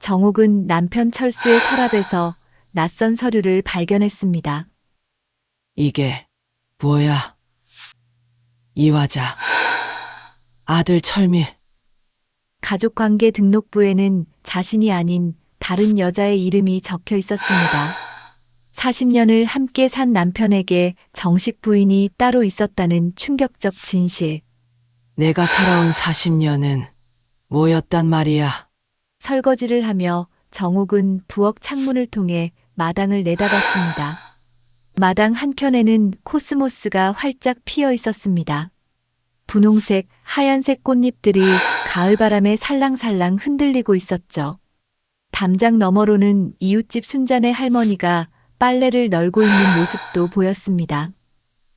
정옥은 남편 철수의 서랍에서 낯선 서류를 발견했습니다. 이게 뭐야? 이화자. 아들 철미. 가족관계 등록부에는 자신이 아닌 다른 여자의 이름이 적혀 있었습니다. 40년을 함께 산 남편에게 정식 부인이 따로 있었다는 충격적 진실. 내가 살아온 40년은 뭐였단 말이야? 설거지를 하며 정옥은 부엌 창문을 통해 마당을 내다봤습니다. 마당 한켠에는 코스모스가 활짝 피어 있었습니다. 분홍색, 하얀색 꽃잎들이 가을바람에 살랑살랑 흔들리고 있었죠. 담장 너머로는 이웃집 순자네 할머니가 빨래를 널고 있는 모습도 보였습니다.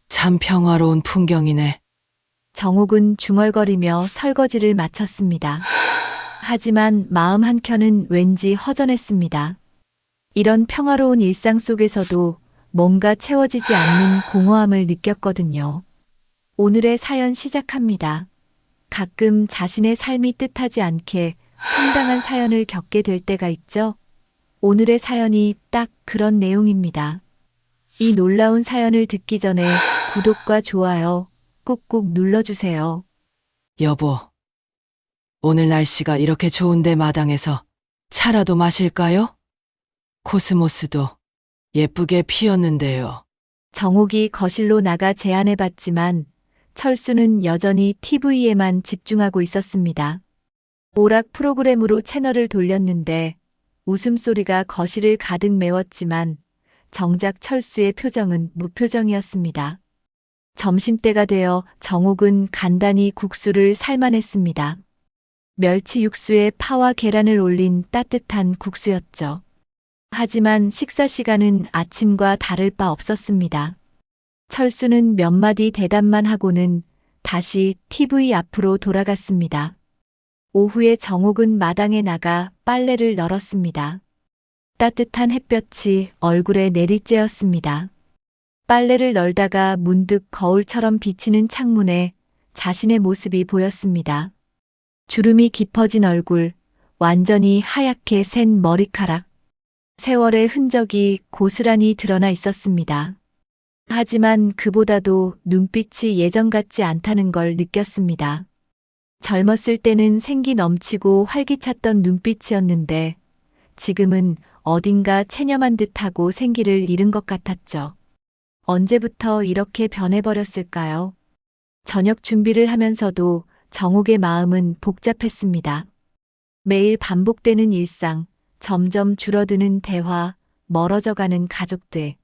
참 평화로운 풍경이네. 정옥은 중얼거리며 설거지를 마쳤습니다. 하지만 마음 한켠은 왠지 허전했습니다. 이런 평화로운 일상 속에서도 뭔가 채워지지 않는 공허함을 느꼈거든요. 오늘의 사연 시작합니다. 가끔 자신의 삶이 뜻하지 않게 황당한 사연을 겪게 될 때가 있죠. 오늘의 사연이 딱 그런 내용입니다. 이 놀라운 사연을 듣기 전에 구독과 좋아요 꾹꾹 눌러주세요. 여보. 오늘 날씨가 이렇게 좋은데 마당에서 차라도 마실까요? 코스모스도 예쁘게 피었는데요. 정옥이 거실로 나가 제안해봤지만 철수는 여전히 TV에만 집중하고 있었습니다. 오락 프로그램으로 채널을 돌렸는데 웃음소리가 거실을 가득 메웠지만 정작 철수의 표정은 무표정이었습니다. 점심때가 되어 정옥은 간단히 국수를 삶아냈습니다. 멸치 육수에 파와 계란을 올린 따뜻한 국수였죠. 하지만 식사 시간은 아침과 다를 바 없었습니다. 철수는 몇 마디 대답만 하고는 다시 TV 앞으로 돌아갔습니다. 오후에 정옥은 마당에 나가 빨래를 널었습니다. 따뜻한 햇볕이 얼굴에 내리쬐었습니다. 빨래를 널다가 문득 거울처럼 비치는 창문에 자신의 모습이 보였습니다. 주름이 깊어진 얼굴, 완전히 하얗게 샌 머리카락. 세월의 흔적이 고스란히 드러나 있었습니다. 하지만 그보다도 눈빛이 예전 같지 않다는 걸 느꼈습니다. 젊었을 때는 생기 넘치고 활기찼던 눈빛이었는데 지금은 어딘가 체념한 듯하고 생기를 잃은 것 같았죠. 언제부터 이렇게 변해버렸을까요? 저녁 준비를 하면서도 정옥의 마음은 복잡했습니다. 매일 반복되는 일상, 점점 줄어드는 대화, 멀어져가는 가족들.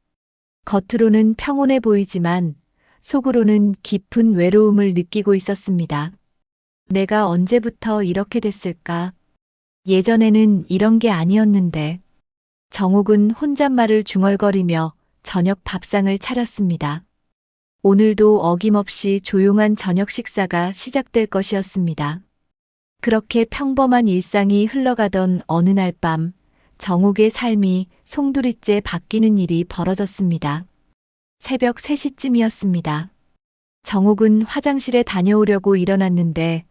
겉으로는 평온해 보이지만 속으로는 깊은 외로움을 느끼고 있었습니다. 내가 언제부터 이렇게 됐을까? 예전에는 이런 게 아니었는데. 정옥은 혼잣말을 중얼거리며 저녁 밥상을 차렸습니다. 오늘도 어김없이 조용한 저녁 식사가 시작될 것이었습니다. 그렇게 평범한 일상이 흘러가던 어느 날 밤, 정옥의 삶이 송두리째 바뀌는 일이 벌어졌습니다. 새벽 3시쯤이었습니다. 정옥은 화장실에 다녀오려고 일어났는데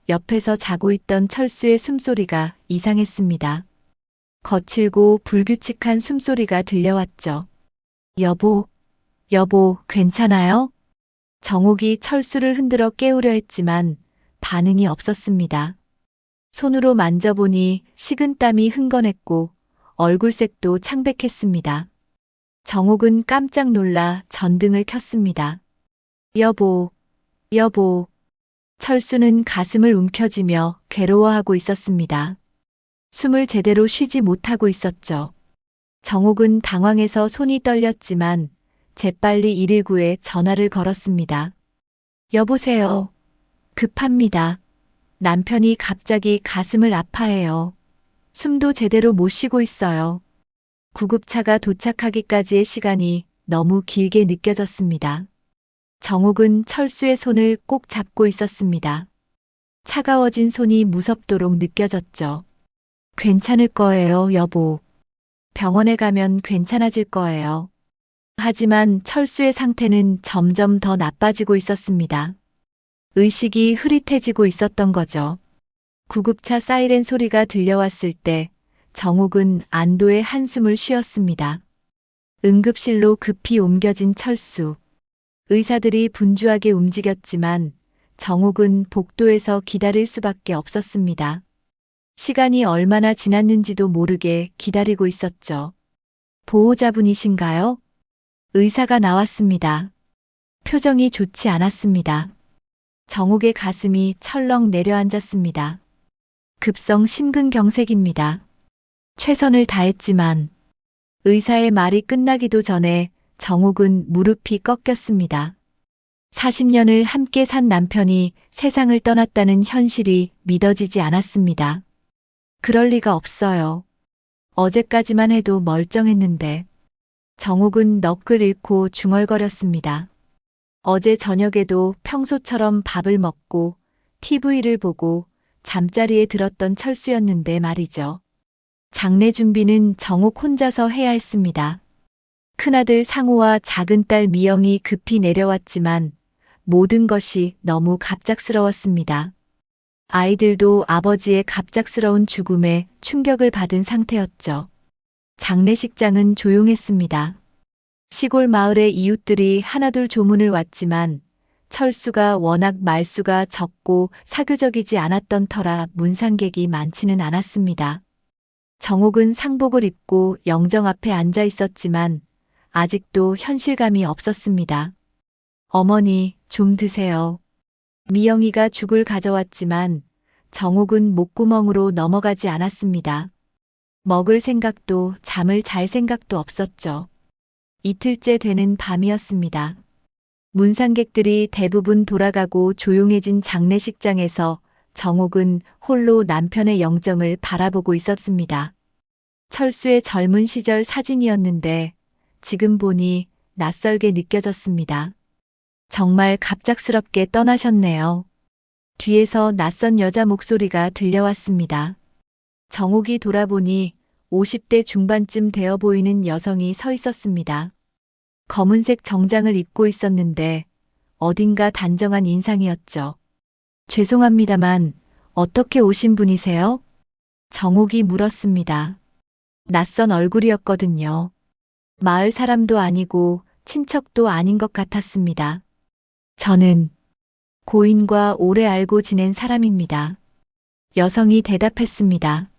옆에서 자고 있던 철수의 숨소리가 이상했습니다. 거칠고 불규칙한 숨소리가 들려왔죠. 여보, 괜찮아요? 정옥이 철수를 흔들어 깨우려 했지만 반응이 없었습니다. 손으로 만져보니 식은땀이 흥건했고 얼굴색도 창백했습니다. 정옥은 깜짝 놀라 전등을 켰습니다. 여보. 철수는 가슴을 움켜쥐며 괴로워하고 있었습니다. 숨을 제대로 쉬지 못하고 있었죠. 정옥은 당황해서 손이 떨렸지만 재빨리 119에 전화를 걸었습니다. 여보세요. 급합니다. 남편이 갑자기 가슴을 아파해요. 숨도 제대로 못 쉬고 있어요. 구급차가 도착하기까지의 시간이 너무 길게 느껴졌습니다. 정옥은 철수의 손을 꼭 잡고 있었습니다. 차가워진 손이 무섭도록 느껴졌죠. 괜찮을 거예요, 여보. 병원에 가면 괜찮아질 거예요. 하지만 철수의 상태는 점점 더 나빠지고 있었습니다. 의식이 흐릿해지고 있었던 거죠. 구급차 사이렌 소리가 들려왔을 때 정옥은 안도의 한숨을 쉬었습니다. 응급실로 급히 옮겨진 철수. 의사들이 분주하게 움직였지만 정옥은 복도에서 기다릴 수밖에 없었습니다. 시간이 얼마나 지났는지도 모르게 기다리고 있었죠. 보호자분이신가요? 의사가 나왔습니다. 표정이 좋지 않았습니다. 정옥의 가슴이 철렁 내려앉았습니다. 급성 심근경색입니다. 최선을 다했지만 의사의 말이 끝나기도 전에 정옥은 무릎이 꺾였습니다. 40년을 함께 산 남편이 세상을 떠났다는 현실이 믿어지지 않았습니다. 그럴 리가 없어요. 어제까지만 해도 멀쩡했는데. 정옥은 넋을 잃고 중얼거렸습니다. 어제 저녁에도 평소처럼 밥을 먹고 TV를 보고 잠자리에 들었던 철수였는데 말이죠. 장례 준비는 정옥 혼자서 해야 했습니다. 큰아들 상우와 작은 딸 미영이 급히 내려왔지만 모든 것이 너무 갑작스러웠습니다. 아이들도 아버지의 갑작스러운 죽음에 충격을 받은 상태였죠. 장례식장은 조용했습니다. 시골 마을의 이웃들이 하나둘 조문을 왔지만 철수가 워낙 말수가 적고 사교적이지 않았던 터라 문상객이 많지는 않았습니다. 정옥은 상복을 입고 영정 앞에 앉아 있었지만 아직도 현실감이 없었습니다. 어머니, 좀 드세요. 미영이가 죽을 가져왔지만 정옥은 목구멍으로 넘어가지 않았습니다. 먹을 생각도 잠을 잘 생각도 없었죠. 이틀째 되는 밤이었습니다. 문상객들이 대부분 돌아가고 조용해진 장례식장에서 정옥은 홀로 남편의 영정을 바라보고 있었습니다. 철수의 젊은 시절 사진이었는데 지금 보니 낯설게 느껴졌습니다. 정말 갑작스럽게 떠나셨네요. 뒤에서 낯선 여자 목소리가 들려왔습니다. 정옥이 돌아보니 50대 중반쯤 되어 보이는 여성이 서 있었습니다. 검은색 정장을 입고 있었는데 어딘가 단정한 인상이었죠. 죄송합니다만 어떻게 오신 분이세요? 정옥이 물었습니다. 낯선 얼굴이었거든요. 마을 사람도 아니고 친척도 아닌 것 같았습니다. 저는 고인과 오래 알고 지낸 사람입니다. 여성이 대답했습니다.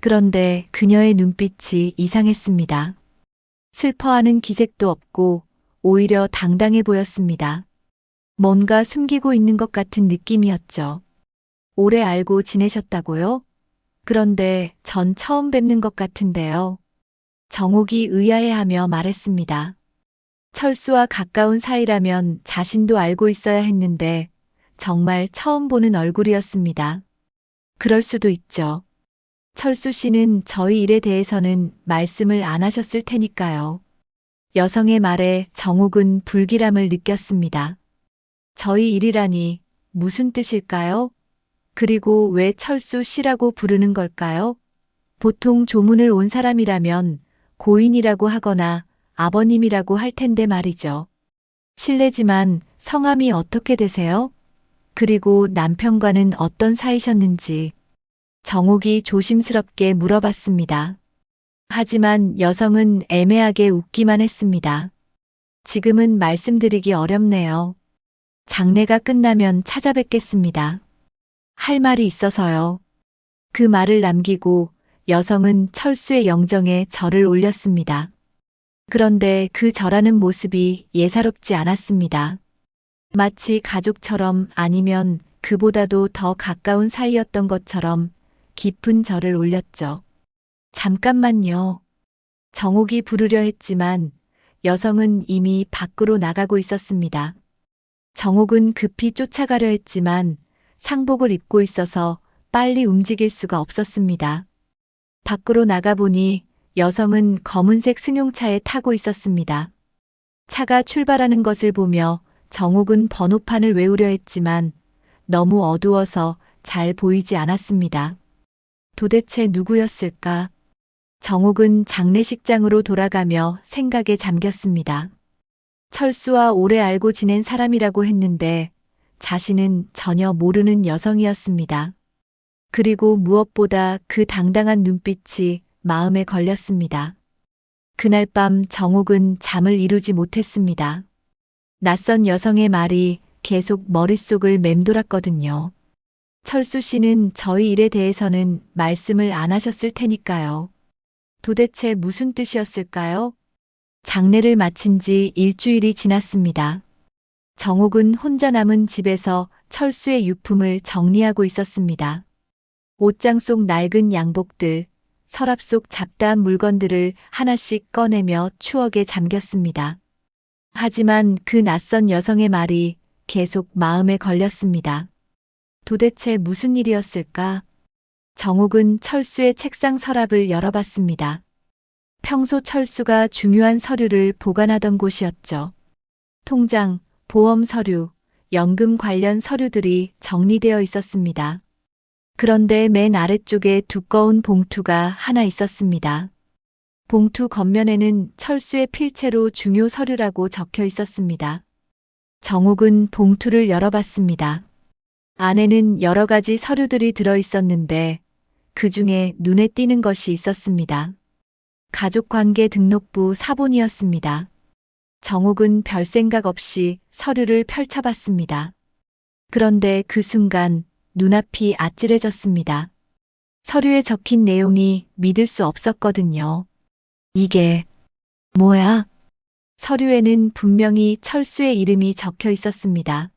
그런데 그녀의 눈빛이 이상했습니다. 슬퍼하는 기색도 없고 오히려 당당해 보였습니다. 뭔가 숨기고 있는 것 같은 느낌이었죠. 오래 알고 지내셨다고요? 그런데 전 처음 뵙는 것 같은데요. 정옥이 의아해하며 말했습니다. 철수와 가까운 사이라면 자신도 알고 있어야 했는데 정말 처음 보는 얼굴이었습니다. 그럴 수도 있죠. 철수 씨는 저희 일에 대해서는 말씀을 안 하셨을 테니까요. 여성의 말에 정옥은 불길함을 느꼈습니다. 저희 일이라니 무슨 뜻일까요? 그리고 왜 철수 씨라고 부르는 걸까요? 보통 조문을 온 사람이라면 고인이라고 하거나 아버님이라고 할 텐데 말이죠. 실례지만 성함이 어떻게 되세요? 그리고 남편과는 어떤 사이셨는지 정옥이 조심스럽게 물어봤습니다. 하지만 여성은 애매하게 웃기만 했습니다. 지금은 말씀드리기 어렵네요. 장례가 끝나면 찾아뵙겠습니다. 할 말이 있어서요. 그 말을 남기고 여성은 철수의 영정에 절을 올렸습니다. 그런데 그 절하는 모습이 예사롭지 않았습니다. 마치 가족처럼 아니면 그보다도 더 가까운 사이였던 것처럼 깊은 절을 올렸죠. 잠깐만요. 정옥이 부르려 했지만 여성은 이미 밖으로 나가고 있었습니다. 정옥은 급히 쫓아가려 했지만 상복을 입고 있어서 빨리 움직일 수가 없었습니다. 밖으로 나가보니 여성은 검은색 승용차에 타고 있었습니다. 차가 출발하는 것을 보며 정옥은 번호판을 외우려 했지만 너무 어두워서 잘 보이지 않았습니다. 도대체 누구였을까? 정옥은 장례식장으로 돌아가며 생각에 잠겼습니다. 철수와 오래 알고 지낸 사람이라고 했는데 자신은 전혀 모르는 여성이었습니다. 그리고 무엇보다 그 당당한 눈빛이 마음에 걸렸습니다. 그날 밤 정옥은 잠을 이루지 못했습니다. 낯선 여성의 말이 계속 머릿속을 맴돌았거든요. 철수 씨는 저희 일에 대해서는 말씀을 안 하셨을 테니까요. 도대체 무슨 뜻이었을까요? 장례를 마친 지 일주일이 지났습니다. 정옥은 혼자 남은 집에서 철수의 유품을 정리하고 있었습니다. 옷장 속 낡은 양복들, 서랍 속 잡다한 물건들을 하나씩 꺼내며 추억에 잠겼습니다. 하지만 그 낯선 여성의 말이 계속 마음에 걸렸습니다. 도대체 무슨 일이었을까? 정옥은 철수의 책상 서랍을 열어봤습니다. 평소 철수가 중요한 서류를 보관하던 곳이었죠. 통장, 보험 서류, 연금 관련 서류들이 정리되어 있었습니다. 그런데 맨 아래쪽에 두꺼운 봉투가 하나 있었습니다. 봉투 겉면에는 철수의 필체로 중요 서류라고 적혀 있었습니다. 정옥은 봉투를 열어봤습니다. 안에는 여러 가지 서류들이 들어 있었는데 그 중에 눈에 띄는 것이 있었습니다. 가족관계 등록부 사본이었습니다. 정옥은 별 생각 없이 서류를 펼쳐봤습니다. 그런데 그 순간 눈앞이 아찔해졌습니다. 서류에 적힌 내용이 믿을 수 없었거든요. 이게 뭐야? 서류에는 분명히 철수의 이름이 적혀 있었습니다.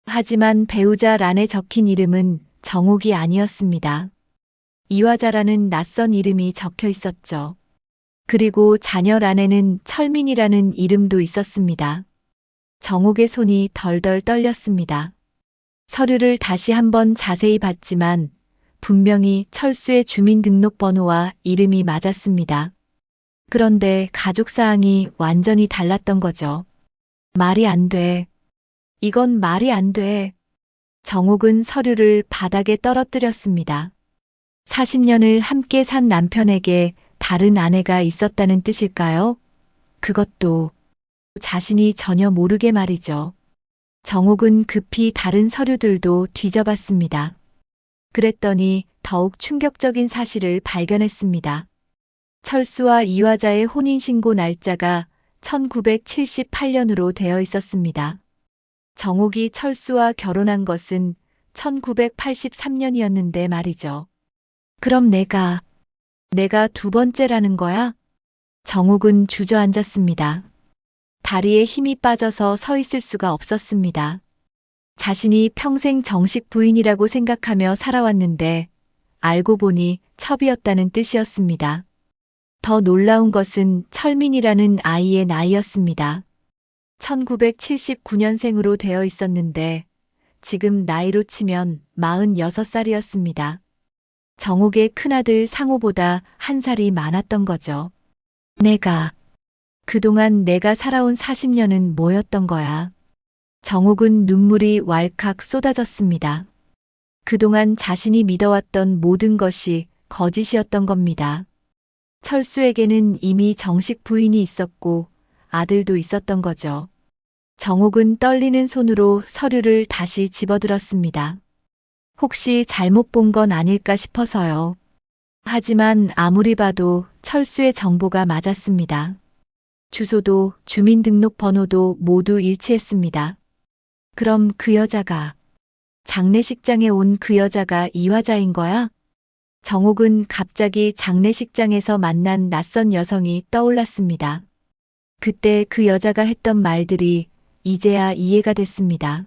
하지만 배우자란에 적힌 이름은 정옥이 아니었습니다. 이화자라는 낯선 이름이 적혀 있었죠. 그리고 자녀란에는 철민이라는 이름도 있었습니다. 정옥의 손이 덜덜 떨렸습니다. 서류를 다시 한번 자세히 봤지만 분명히 철수의 주민등록번호와 이름이 맞았습니다. 그런데 가족사항이 완전히 달랐던 거죠. 말이 안 돼. 이건 말이 안 돼. 정옥은 서류를 바닥에 떨어뜨렸습니다. 40년을 함께 산 남편에게 다른 아내가 있었다는 뜻일까요? 그것도 자신이 전혀 모르게 말이죠. 정옥은 급히 다른 서류들도 뒤져봤습니다. 그랬더니 더욱 충격적인 사실을 발견했습니다. 철수와 이화자의 혼인신고 날짜가 1978년으로 되어 있었습니다. 정옥이 철수와 결혼한 것은 1983년이었는데 말이죠. 그럼 내가 두 번째라는 거야? 정옥은 주저앉았습니다. 다리에 힘이 빠져서 서 있을 수가 없었습니다. 자신이 평생 정식 부인이라고 생각하며 살아왔는데 알고 보니 첩이었다는 뜻이었습니다. 더 놀라운 것은 철민이라는 아이의 나이였습니다. 1979년생으로 되어 있었는데 지금 나이로 치면 46살이었습니다. 정옥의 큰아들 상호보다 한 살이 많았던 거죠. 그동안 내가 살아온 40년은 뭐였던 거야? 정옥은 눈물이 왈칵 쏟아졌습니다. 그동안 자신이 믿어왔던 모든 것이 거짓이었던 겁니다. 철수에게는 이미 정식 부인이 있었고 아들도 있었던 거죠. 정옥은 떨리는 손으로 서류를 다시 집어들었습니다. 혹시 잘못 본 건 아닐까 싶어서요. 하지만 아무리 봐도 철수의 정보가 맞았습니다. 주소도 주민등록번호도 모두 일치했습니다. 그럼 그 여자가, 장례식장에 온 그 여자가 이화자인 거야? 정옥은 갑자기 장례식장에서 만난 낯선 여성이 떠올랐습니다. 그때 그 여자가 했던 말들이 이제야 이해가 됐습니다.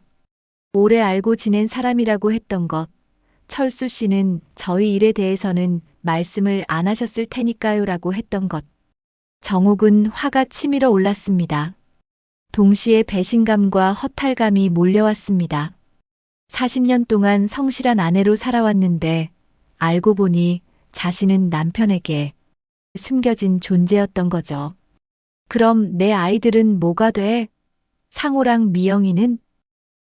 오래 알고 지낸 사람이라고 했던 것, 철수 씨는 저희 일에 대해서는 말씀을 안 하셨을 테니까요 라고 했던 것. 정옥은 화가 치밀어 올랐습니다. 동시에 배신감과 허탈감이 몰려왔습니다. 40년 동안 성실한 아내로 살아왔는데 알고 보니 자신은 남편에게 숨겨진 존재였던 거죠. 그럼 내 아이들은 뭐가 돼? 상호랑 미영이는?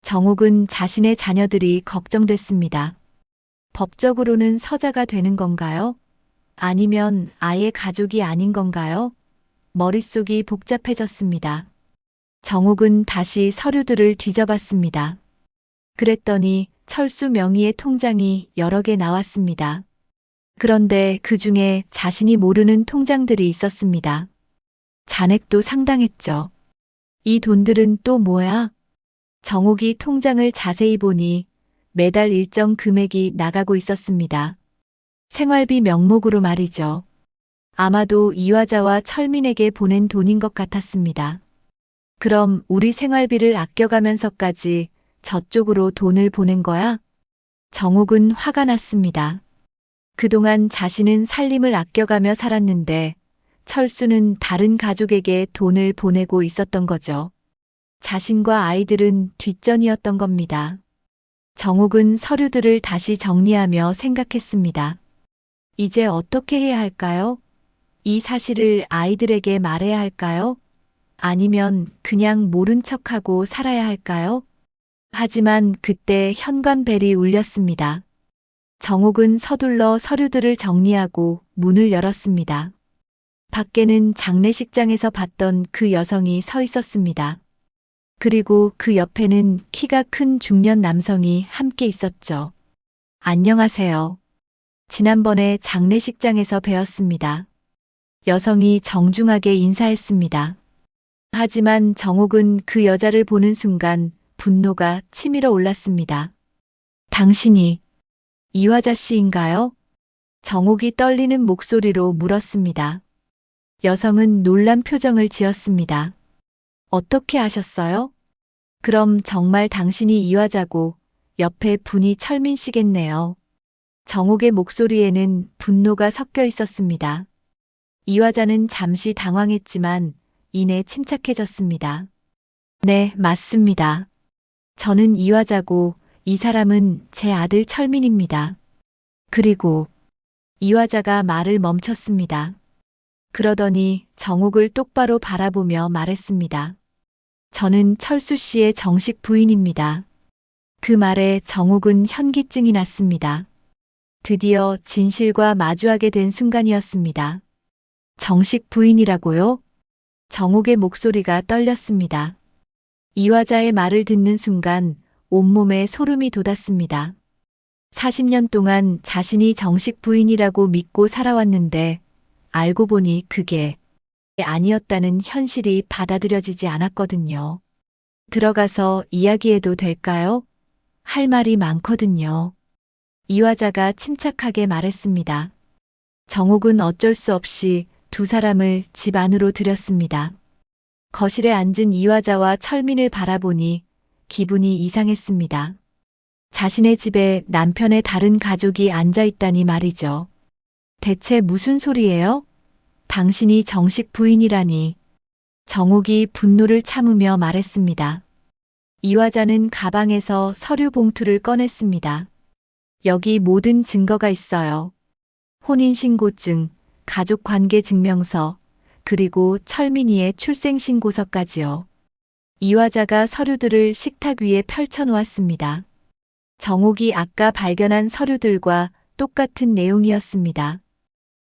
정옥은 자신의 자녀들이 걱정됐습니다. 법적으로는 서자가 되는 건가요? 아니면 아예 가족이 아닌 건가요? 머릿속이 복잡해졌습니다. 정옥은 다시 서류들을 뒤져봤습니다. 그랬더니 철수 명의의 통장이 여러 개 나왔습니다. 그런데 그 중에 자신이 모르는 통장들이 있었습니다. 잔액도 상당했죠. 이 돈들은 또 뭐야? 정옥이 통장을 자세히 보니 매달 일정 금액이 나가고 있었습니다. 생활비 명목으로 말이죠. 아마도 이화자와 철민에게 보낸 돈인 것 같았습니다. 그럼 우리 생활비를 아껴가면서까지 저쪽으로 돈을 보낸 거야? 정옥은 화가 났습니다. 그동안 자신은 살림을 아껴가며 살았는데 철수는 다른 가족에게 돈을 보내고 있었던 거죠. 자신과 아이들은 뒷전이었던 겁니다. 정옥은 서류들을 다시 정리하며 생각했습니다. 이제 어떻게 해야 할까요? 이 사실을 아이들에게 말해야 할까요? 아니면 그냥 모른 척하고 살아야 할까요? 하지만 그때 현관벨이 울렸습니다. 정옥은 서둘러 서류들을 정리하고 문을 열었습니다. 밖에는 장례식장에서 봤던 그 여성이 서 있었습니다. 그리고 그 옆에는 키가 큰 중년 남성이 함께 있었죠. 안녕하세요. 지난번에 장례식장에서 뵈었습니다. 여성이 정중하게 인사했습니다. 하지만 정옥은 그 여자를 보는 순간 분노가 치밀어 올랐습니다. 당신이 이화자 씨인가요? 정옥이 떨리는 목소리로 물었습니다. 여성은 놀란 표정을 지었습니다. 어떻게 아셨어요? 그럼 정말 당신이 이화자고 옆에 분이 철민 씨겠네요. 정옥의 목소리에는 분노가 섞여 있었습니다. 이화자는 잠시 당황했지만 이내 침착해졌습니다. 네, 맞습니다. 저는 이화자고 이 사람은 제 아들 철민입니다. 그리고 이화자가 말을 멈췄습니다. 그러더니 정옥을 똑바로 바라보며 말했습니다. 저는 철수 씨의 정식 부인입니다. 그 말에 정옥은 현기증이 났습니다. 드디어 진실과 마주하게 된 순간이었습니다. 정식 부인이라고요? 정옥의 목소리가 떨렸습니다. 이화자의 말을 듣는 순간 온몸에 소름이 돋았습니다. 40년 동안 자신이 정식 부인이라고 믿고 살아왔는데 알고 보니 그게 아니었다는 현실이 받아들여지지 않았거든요. 들어가서 이야기해도 될까요? 할 말이 많거든요. 이화자가 침착하게 말했습니다. 정옥은 어쩔 수 없이 두 사람을 집 안으로 들였습니다. 거실에 앉은 이화자와 철민을 바라보니 기분이 이상했습니다. 자신의 집에 남편의 다른 가족이 앉아 있다니 말이죠. 대체 무슨 소리예요? 당신이 정식 부인이라니. 정옥이 분노를 참으며 말했습니다. 이화자는 가방에서 서류 봉투를 꺼냈습니다. 여기 모든 증거가 있어요. 혼인신고증, 가족관계증명서, 그리고 철민이의 출생신고서까지요. 이화자가 서류들을 식탁 위에 펼쳐놓았습니다. 정옥이 아까 발견한 서류들과 똑같은 내용이었습니다.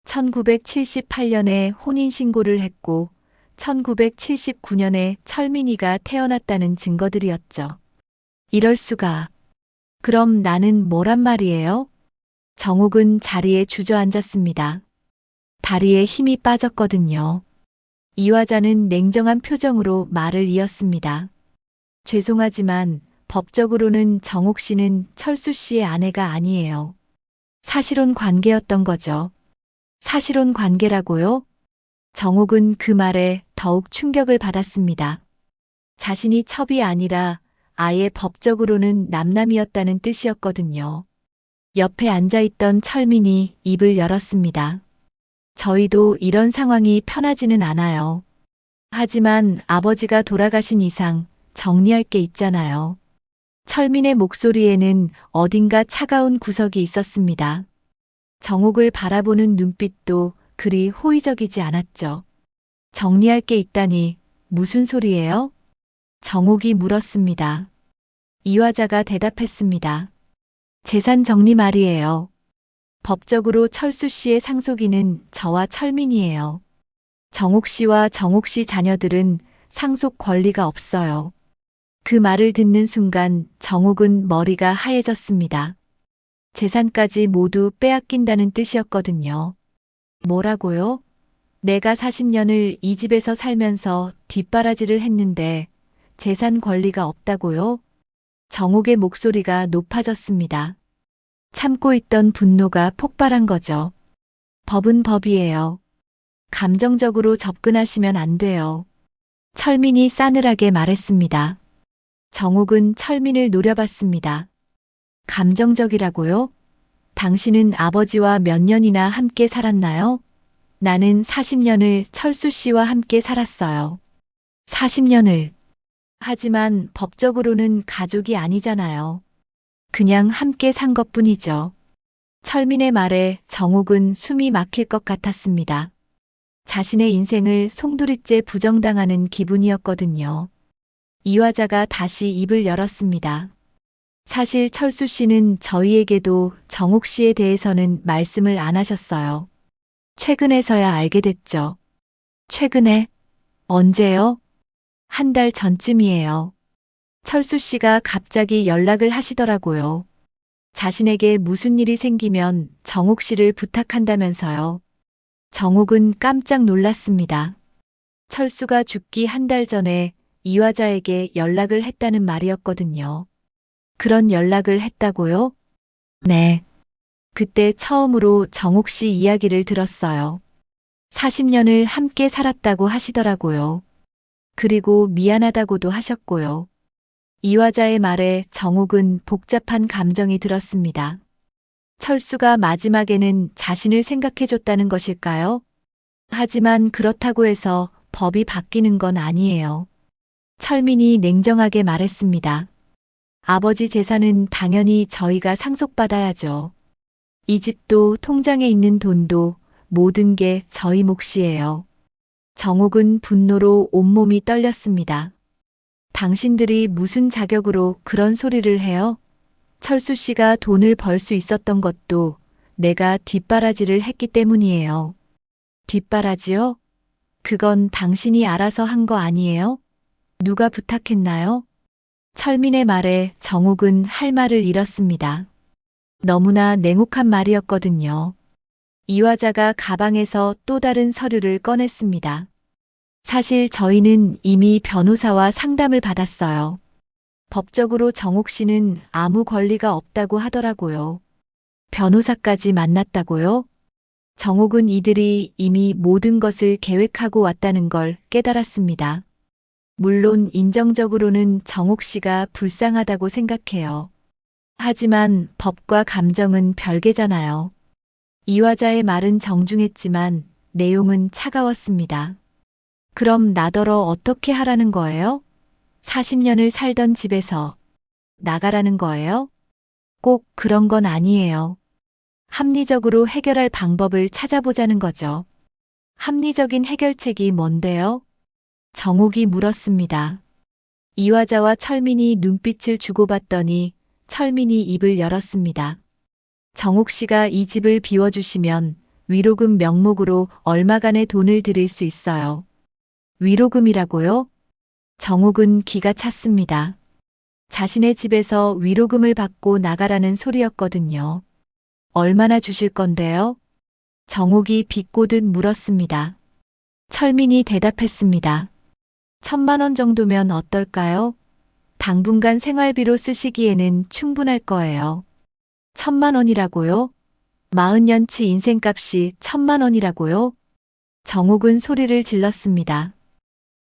1978년에 혼인신고를 했고 1979년에 철민이가 태어났다는 증거들이었죠. 이럴 수가. 그럼 나는 뭐란 말이에요? 정옥은 자리에 주저앉았습니다. 다리에 힘이 빠졌거든요. 이화자는 냉정한 표정으로 말을 이었습니다. 죄송하지만 법적으로는 정옥 씨는 철수 씨의 아내가 아니에요. 사실혼 관계였던 거죠. 사실혼 관계라고요? 정옥은 그 말에 더욱 충격을 받았습니다. 자신이 첩이 아니라 아예 법적으로는 남남이었다는 뜻이었거든요. 옆에 앉아있던 철민이 입을 열었습니다. 저희도 이런 상황이 편하지는 않아요. 하지만 아버지가 돌아가신 이상 정리할 게 있잖아요. 철민의 목소리에는 어딘가 차가운 구석이 있었습니다. 정옥을 바라보는 눈빛도 그리 호의적이지 않았죠. 정리할 게 있다니 무슨 소리예요? 정옥이 물었습니다. 이화자가 대답했습니다. 재산 정리 말이에요. 법적으로 철수 씨의 상속인은 저와 철민이에요. 정옥 씨와 정옥 씨 자녀들은 상속 권리가 없어요. 그 말을 듣는 순간 정옥은 머리가 하얘졌습니다. 재산까지 모두 빼앗긴다는 뜻이었거든요. 뭐라고요? 내가 40년을 이 집에서 살면서 뒷바라지를 했는데 재산 권리가 없다고요? 정옥의 목소리가 높아졌습니다. 참고 있던 분노가 폭발한 거죠. 법은 법이에요. 감정적으로 접근하시면 안 돼요. 철민이 싸늘하게 말했습니다. 정옥은 철민을 노려봤습니다. 감정적이라고요? 당신은 아버지와 몇 년이나 함께 살았나요? 나는 40년을 철수 씨와 함께 살았어요. 40년을. 하지만 법적으로는 가족이 아니잖아요. 그냥 함께 산 것뿐이죠. 철민의 말에 정옥은 숨이 막힐 것 같았습니다. 자신의 인생을 송두리째 부정당하는 기분이었거든요. 이화자가 다시 입을 열었습니다. 사실 철수 씨는 저희에게도 정옥 씨에 대해서는 말씀을 안 하셨어요. 최근에서야 알게 됐죠. 최근에? 언제요? 한 달 전쯤이에요. 철수 씨가 갑자기 연락을 하시더라고요. 자신에게 무슨 일이 생기면 정옥 씨를 부탁한다면서요. 정옥은 깜짝 놀랐습니다. 철수가 죽기 한 달 전에 이화자에게 연락을 했다는 말이었거든요. 그런 연락을 했다고요? 네. 그때 처음으로 정옥 씨 이야기를 들었어요. 40년을 함께 살았다고 하시더라고요. 그리고 미안하다고도 하셨고요. 이화자의 말에 정옥은 복잡한 감정이 들었습니다. 철수가 마지막에는 자신을 생각해줬다는 것일까요? 하지만 그렇다고 해서 법이 바뀌는 건 아니에요. 철민이 냉정하게 말했습니다. 아버지 재산은 당연히 저희가 상속받아야죠. 이 집도 통장에 있는 돈도 모든 게 저희 몫이에요. 정옥은 분노로 온몸이 떨렸습니다. 당신들이 무슨 자격으로 그런 소리를 해요? 철수 씨가 돈을 벌 수 있었던 것도 내가 뒷바라지를 했기 때문이에요. 뒷바라지요? 그건 당신이 알아서 한 거 아니에요? 누가 부탁했나요? 철민의 말에 정옥은 할 말을 잃었습니다. 너무나 냉혹한 말이었거든요. 이화자가 가방에서 또 다른 서류를 꺼냈습니다. 사실 저희는 이미 변호사와 상담을 받았어요. 법적으로 정옥 씨는 아무 권리가 없다고 하더라고요. 변호사까지 만났다고요? 정옥은 이들이 이미 모든 것을 계획하고 왔다는 걸 깨달았습니다. 물론 인정적으로는 정옥 씨가 불쌍하다고 생각해요. 하지만 법과 감정은 별개잖아요. 이화자의 말은 정중했지만 내용은 차가웠습니다. 그럼 나더러 어떻게 하라는 거예요? 40년을 살던 집에서 나가라는 거예요? 꼭 그런 건 아니에요. 합리적으로 해결할 방법을 찾아보자는 거죠. 합리적인 해결책이 뭔데요? 정옥이 물었습니다. 이화자와 철민이 눈빛을 주고받더니 철민이 입을 열었습니다. 정옥 씨가 이 집을 비워주시면 위로금 명목으로 얼마간의 돈을 드릴 수 있어요. 위로금이라고요? 정옥은 기가 찼습니다. 자신의 집에서 위로금을 받고 나가라는 소리였거든요. 얼마나 주실 건데요? 정옥이 비꼬듯 물었습니다. 철민이 대답했습니다. 1,000만 원 정도면 어떨까요? 당분간 생활비로 쓰시기에는 충분할 거예요. 1,000만 원이라고요? 40년치 인생값이 1,000만 원이라고요? 정옥은 소리를 질렀습니다.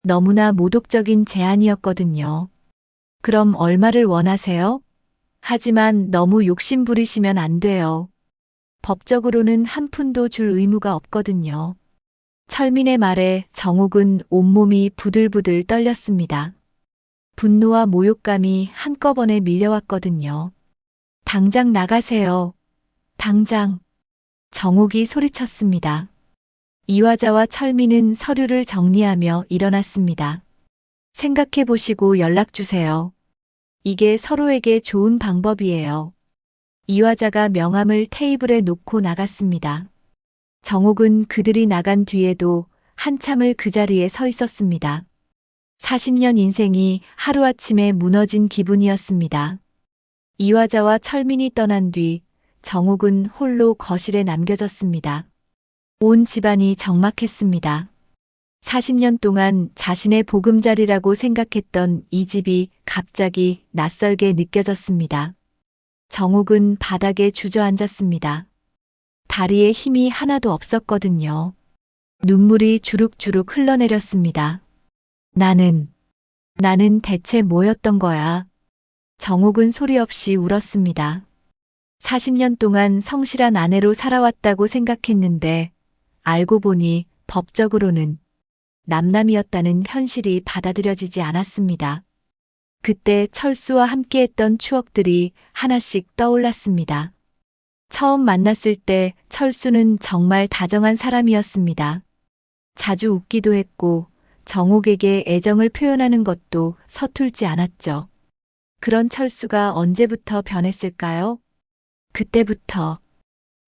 너무나 모독적인 제안이었거든요. 그럼 얼마를 원하세요? 하지만 너무 욕심 부리시면 안 돼요. 법적으로는 한 푼도 줄 의무가 없거든요. 철민의 말에 정옥은 온몸이 부들부들 떨렸습니다. 분노와 모욕감이 한꺼번에 밀려왔거든요. 당장 나가세요. 당장. 정옥이 소리쳤습니다. 이화자와 철민은 서류를 정리하며 일어났습니다. 생각해 보시고 연락 주세요. 이게 서로에게 좋은 방법이에요. 이화자가 명함을 테이블에 놓고 나갔습니다. 정옥은 그들이 나간 뒤에도 한참을 그 자리에 서 있었습니다. 40년 인생이 하루아침에 무너진 기분이었습니다. 이화자와 철민이 떠난 뒤 정욱은 홀로 거실에 남겨졌습니다. 온 집안이 적막했습니다. 40년 동안 자신의 보금자리라고 생각했던 이 집이 갑자기 낯설게 느껴졌습니다. 정욱은 바닥에 주저앉았습니다. 다리에 힘이 하나도 없었거든요. 눈물이 주룩주룩 흘러내렸습니다. 나는 대체 뭐였던 거야? 정욱은 소리 없이 울었습니다. 40년 동안 성실한 아내로 살아왔다고 생각했는데 알고 보니 법적으로는 남남이었다는 현실이 받아들여지지 않았습니다. 그때 철수와 함께했던 추억들이 하나씩 떠올랐습니다. 처음 만났을 때 철수는 정말 다정한 사람이었습니다. 자주 웃기도 했고 정욱에게 애정을 표현하는 것도 서툴지 않았죠. 그런 철수가 언제부터 변했을까요?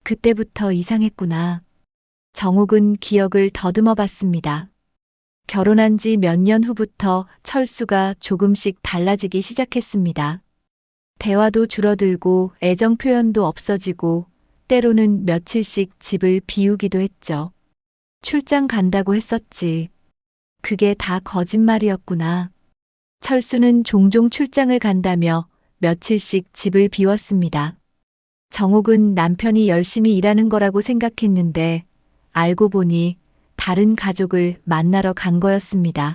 그때부터 이상했구나. 정욱은 기억을 더듬어 봤습니다. 결혼한 지 몇 년 후부터 철수가 조금씩 달라지기 시작했습니다. 대화도 줄어들고 애정 표현도 없어지고 때로는 며칠씩 집을 비우기도 했죠. 출장 간다고 했었지. 그게 다 거짓말이었구나. 철수는 종종 출장을 간다며 며칠씩 집을 비웠습니다. 정욱은 남편이 열심히 일하는 거라고 생각했는데 알고 보니 다른 가족을 만나러 간 거였습니다.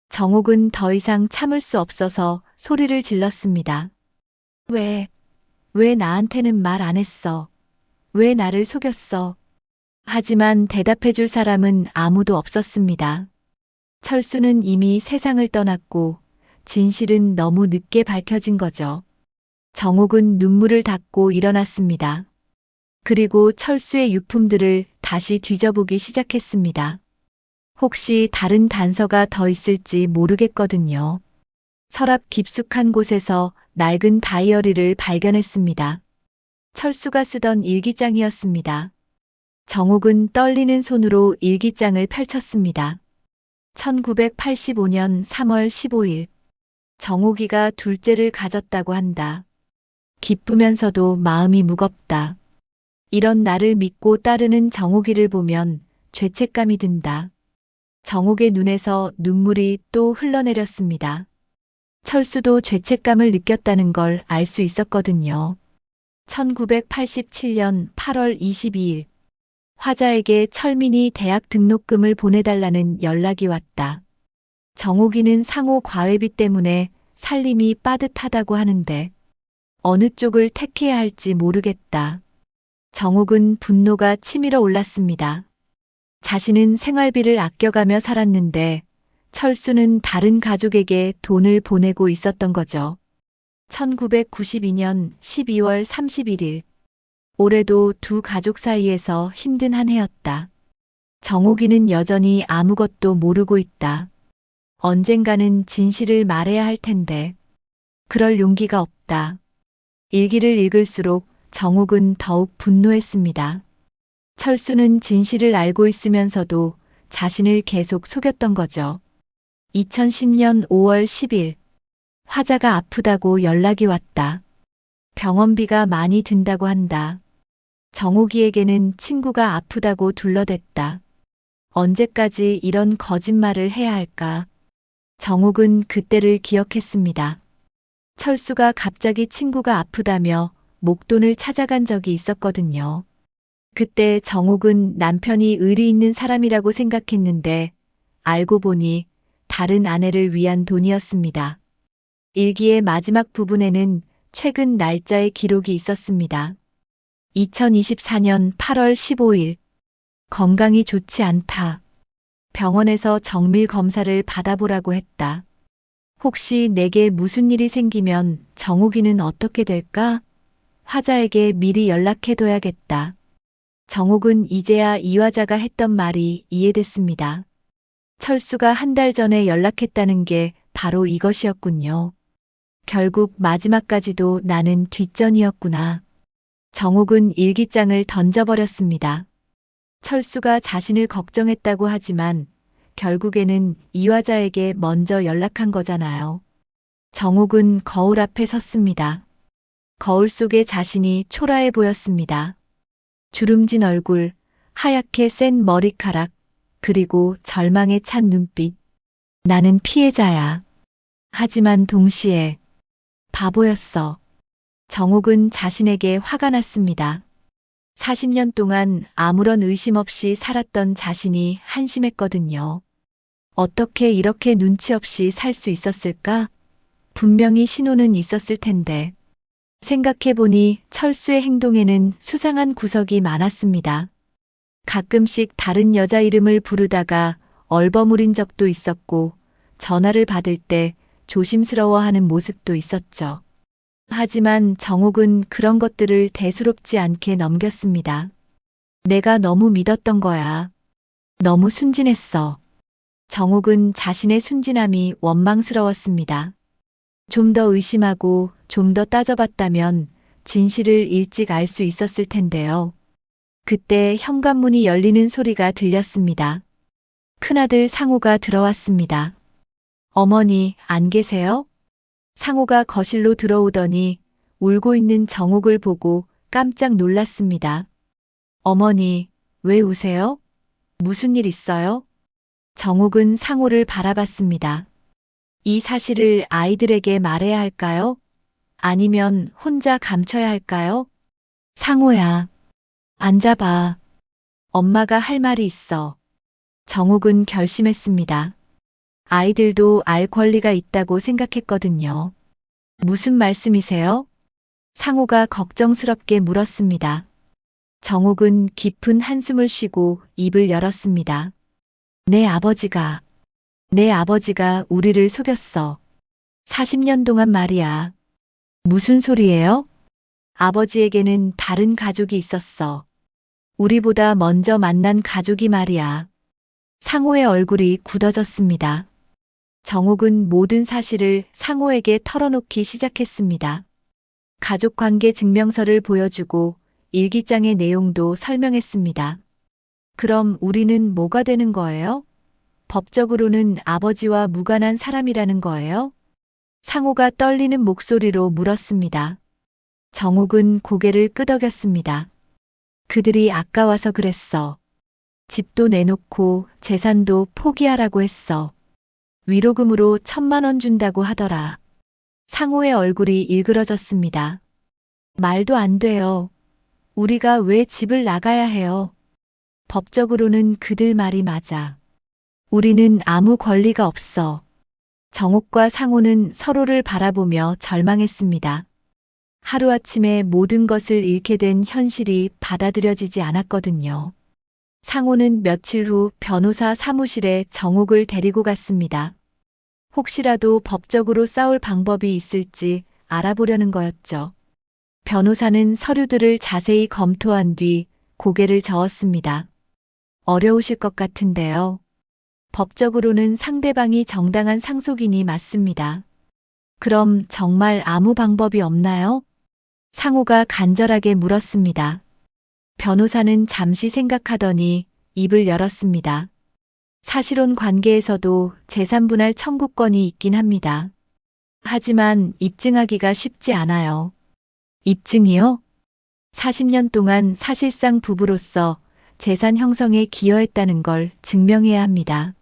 정욱은 더 이상 참을 수 없어서 소리를 질렀습니다. 왜 나한테는 말 안 했어? 왜 나를 속였어? 하지만 대답해줄 사람은 아무도 없었습니다. 철수는 이미 세상을 떠났고 진실은 너무 늦게 밝혀진 거죠. 정욱은 눈물을 닦고 일어났습니다. 그리고 철수의 유품들을 다시 뒤져보기 시작했습니다. 혹시 다른 단서가 더 있을지 모르겠거든요. 서랍 깊숙한 곳에서 낡은 다이어리를 발견했습니다. 철수가 쓰던 일기장이었습니다. 정욱은 떨리는 손으로 일기장을 펼쳤습니다. 1985년 3월 15일. 정욱이가 둘째를 가졌다고 한다. 기쁘면서도 마음이 무겁다. 이런 나를 믿고 따르는 정욱이를 보면 죄책감이 든다. 정욱의 눈에서 눈물이 또 흘러내렸습니다. 철수도 죄책감을 느꼈다는 걸 알 수 있었거든요. 1987년 8월 22일. 화자에게 철민이 대학 등록금을 보내달라는 연락이 왔다. 정욱이는 상호 과외비 때문에 살림이 빠듯하다고 하는데 어느 쪽을 택해야 할지 모르겠다. 정욱은 분노가 치밀어 올랐습니다. 자신은 생활비를 아껴가며 살았는데 철수는 다른 가족에게 돈을 보내고 있었던 거죠. 1992년 12월 31일. 올해도 두 가족 사이에서 힘든 한 해였다. 정욱이는 여전히 아무것도 모르고 있다. 언젠가는 진실을 말해야 할 텐데 그럴 용기가 없다. 일기를 읽을수록 정욱은 더욱 분노했습니다. 철수는 진실을 알고 있으면서도 자신을 계속 속였던 거죠. 2010년 5월 10일. 화자가 아프다고 연락이 왔다. 병원비가 많이 든다고 한다. 정욱이에게는 친구가 아프다고 둘러댔다. 언제까지 이런 거짓말을 해야 할까? 정욱은 그때를 기억했습니다. 철수가 갑자기 친구가 아프다며 목돈을 찾아간 적이 있었거든요. 그때 정욱은 남편이 의리 있는 사람이라고 생각했는데 알고 보니 다른 아내를 위한 돈이었습니다. 일기의 마지막 부분에는 최근 날짜의 기록이 있었습니다. 2024년 8월 15일. 건강이 좋지 않다. 병원에서 정밀 검사를 받아보라고 했다. 혹시 내게 무슨 일이 생기면 정욱이는 어떻게 될까? 화자에게 미리 연락해둬야겠다. 정욱은 이제야 이화자가 했던 말이 이해됐습니다. 철수가 한 달 전에 연락했다는 게 바로 이것이었군요. 결국 마지막까지도 나는 뒷전이었구나. 정욱은 일기장을 던져버렸습니다. 철수가 자신을 걱정했다고 하지만 결국에는 이화자에게 먼저 연락한 거잖아요. 정욱은 거울 앞에 섰습니다. 거울 속에 자신이 초라해 보였습니다. 주름진 얼굴, 하얗게 센 머리카락, 그리고 절망에 찬 눈빛. 나는 피해자야. 하지만 동시에 바보였어. 정옥은 자신에게 화가 났습니다. 40년 동안 아무런 의심 없이 살았던 자신이 한심했거든요. 어떻게 이렇게 눈치 없이 살 수 있었을까? 분명히 신호는 있었을 텐데. 생각해보니 철수의 행동에는 수상한 구석이 많았습니다. 가끔씩 다른 여자 이름을 부르다가 얼버무린 적도 있었고, 전화를 받을 때 조심스러워하는 모습도 있었죠. 하지만 정옥은 그런 것들을 대수롭지 않게 넘겼습니다. 내가 너무 믿었던 거야. 너무 순진했어. 정옥은 자신의 순진함이 원망스러웠습니다. 좀 더 의심하고 좀 더 따져봤다면 진실을 일찍 알 수 있었을 텐데요. 그때 현관문이 열리는 소리가 들렸습니다. 큰아들 상호가 들어왔습니다. 어머니, 안 계세요? 상호가 거실로 들어오더니 울고 있는 정옥을 보고 깜짝 놀랐습니다. 어머니, 왜 우세요? 무슨 일 있어요? 정옥은 상호를 바라봤습니다. 이 사실을 아이들에게 말해야 할까요? 아니면 혼자 감춰야 할까요? 상호야, 앉아봐. 엄마가 할 말이 있어. 정옥은 결심했습니다. 아이들도 알 권리가 있다고 생각했거든요. 무슨 말씀이세요? 상호가 걱정스럽게 물었습니다. 정옥은 깊은 한숨을 쉬고 입을 열었습니다. 내 아버지가 우리를 속였어. 40년 동안 말이야. 무슨 소리예요? 아버지에게는 다른 가족이 있었어. 우리보다 먼저 만난 가족이 말이야. 상호의 얼굴이 굳어졌습니다. 정옥은 모든 사실을 상호에게 털어놓기 시작했습니다. 가족관계 증명서를 보여주고 일기장의 내용도 설명했습니다. 그럼 우리는 뭐가 되는 거예요? 법적으로는 아버지와 무관한 사람이라는 거예요? 상호가 떨리는 목소리로 물었습니다. 정옥은 고개를 끄덕였습니다. 그들이 아까워서 그랬어. 집도 내놓고 재산도 포기하라고 했어. 위로금으로 1,000만 원 준다고 하더라. 상호의 얼굴이 일그러졌습니다. 말도 안 돼요. 우리가 왜 집을 나가야 해요? 법적으로는 그들 말이 맞아. 우리는 아무 권리가 없어. 정옥과 상호는 서로를 바라보며 절망했습니다. 하루아침에 모든 것을 잃게 된 현실이 받아들여지지 않았거든요. 상호는 며칠 후 변호사 사무실에 정옥을 데리고 갔습니다. 혹시라도 법적으로 싸울 방법이 있을지 알아보려는 거였죠. 변호사는 서류들을 자세히 검토한 뒤 고개를 저었습니다. 어려우실 것 같은데요. 법적으로는 상대방이 정당한 상속인이 맞습니다. 그럼 정말 아무 방법이 없나요? 상호가 간절하게 물었습니다. 변호사는 잠시 생각하더니 입을 열었습니다. 사실혼 관계에서도 재산분할 청구권이 있긴 합니다. 하지만 입증하기가 쉽지 않아요. 입증이요? 40년 동안 사실상 부부로서 재산 형성에 기여했다는 걸 증명해야 합니다.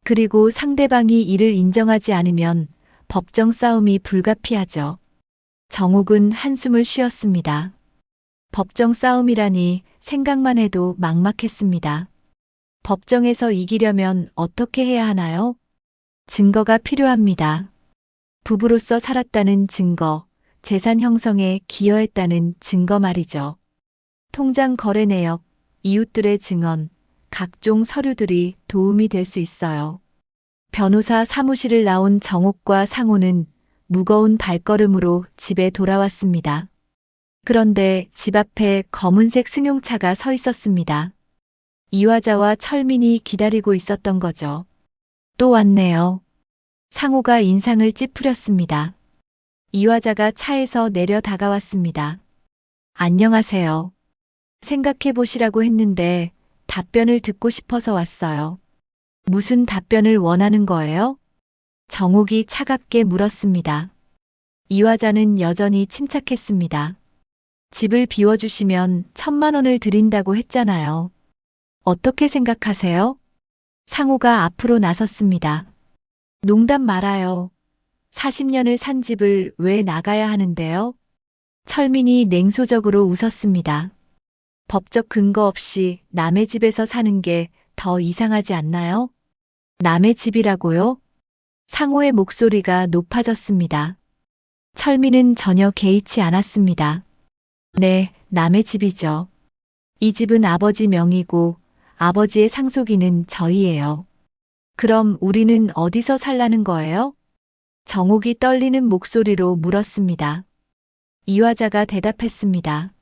그리고 상대방이 이를 인정하지 않으면 법정 싸움이 불가피하죠. 정옥은 한숨을 쉬었습니다. 법정 싸움이라니 생각만 해도 막막했습니다. 법정에서 이기려면 어떻게 해야 하나요? 증거가 필요합니다. 부부로서 살았다는 증거, 재산 형성에 기여했다는 증거 말이죠. 통장 거래 내역, 이웃들의 증언, 각종 서류들이 도움이 될 수 있어요. 변호사 사무실을 나온 정옥과 상호는 무거운 발걸음으로 집에 돌아왔습니다. 그런데 집 앞에 검은색 승용차가 서 있었습니다. 이화자와 철민이 기다리고 있었던 거죠. 또 왔네요. 상호가 인상을 찌푸렸습니다. 이화자가 차에서 내려 다가왔습니다. 안녕하세요. 생각해 보시라고 했는데 답변을 듣고 싶어서 왔어요. 무슨 답변을 원하는 거예요? 정옥이 차갑게 물었습니다. 이화자는 여전히 침착했습니다. 집을 비워주시면 1,000만 원을 드린다고 했잖아요. 어떻게 생각하세요? 상호가 앞으로 나섰습니다. 농담 말아요. 40년을 산 집을 왜 나가야 하는데요? 철민이 냉소적으로 웃었습니다. 법적 근거 없이 남의 집에서 사는 게 더 이상하지 않나요? 남의 집이라고요? 상호의 목소리가 높아졌습니다. 철민은 전혀 개의치 않았습니다. 네, 남의 집이죠. 이 집은 아버지 명의고 아버지의 상속인은 저희예요. 그럼 우리는 어디서 살라는 거예요? 정옥이 떨리는 목소리로 물었습니다. 이화자가 대답했습니다.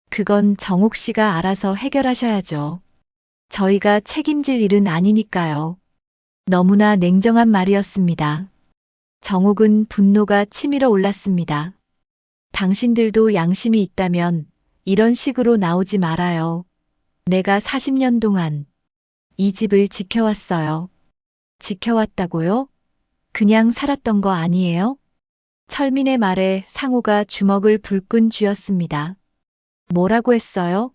그건 정옥 씨가 알아서 해결하셔야죠. 저희가 책임질 일은 아니니까요. 너무나 냉정한 말이었습니다. 정옥은 분노가 치밀어 올랐습니다. 당신들도 양심이 있다면 이런 식으로 나오지 말아요. 내가 40년 동안 이 집을 지켜왔어요. 지켜왔다고요? 그냥 살았던 거 아니에요? 철민의 말에 상호가 주먹을 불끈 쥐었습니다. 뭐라고 했어요?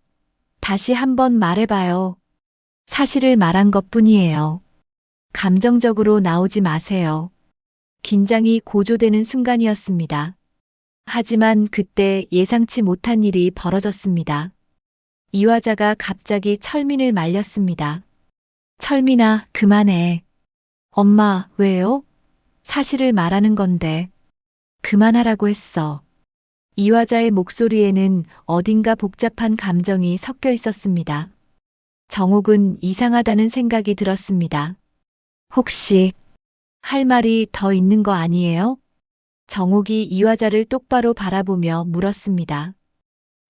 다시 한번 말해봐요. 사실을 말한 것뿐이에요. 감정적으로 나오지 마세요. 긴장이 고조되는 순간이었습니다. 하지만 그때 예상치 못한 일이 벌어졌습니다. 이화자가 갑자기 철민을 말렸습니다. 철민아, 그만해. 엄마, 왜요? 사실을 말하는 건데. 그만하라고 했어. 이화자의 목소리에는 어딘가 복잡한 감정이 섞여 있었습니다. 정옥은 이상하다는 생각이 들었습니다. 혹시 할 말이 더 있는 거 아니에요? 정옥이 이화자를 똑바로 바라보며 물었습니다.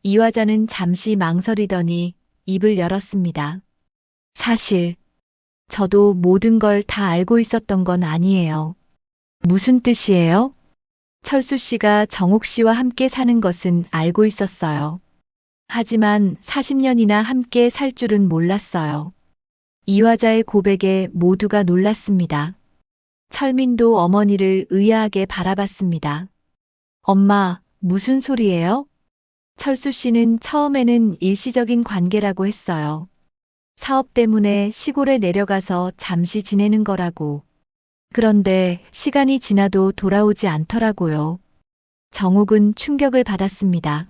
이화자는 잠시 망설이더니 입을 열었습니다. 사실 저도 모든 걸 다 알고 있었던 건 아니에요. 무슨 뜻이에요? 철수 씨가 정옥 씨와 함께 사는 것은 알고 있었어요. 하지만 40년이나 함께 살 줄은 몰랐어요. 이화자의 고백에 모두가 놀랐습니다. 철민도 어머니를 의아하게 바라봤습니다. 엄마, 무슨 소리예요? 철수 씨는 처음에는 일시적인 관계라고 했어요. 사업 때문에 시골에 내려가서 잠시 지내는 거라고. 그런데 시간이 지나도 돌아오지 않더라고요. 정옥은 충격을 받았습니다.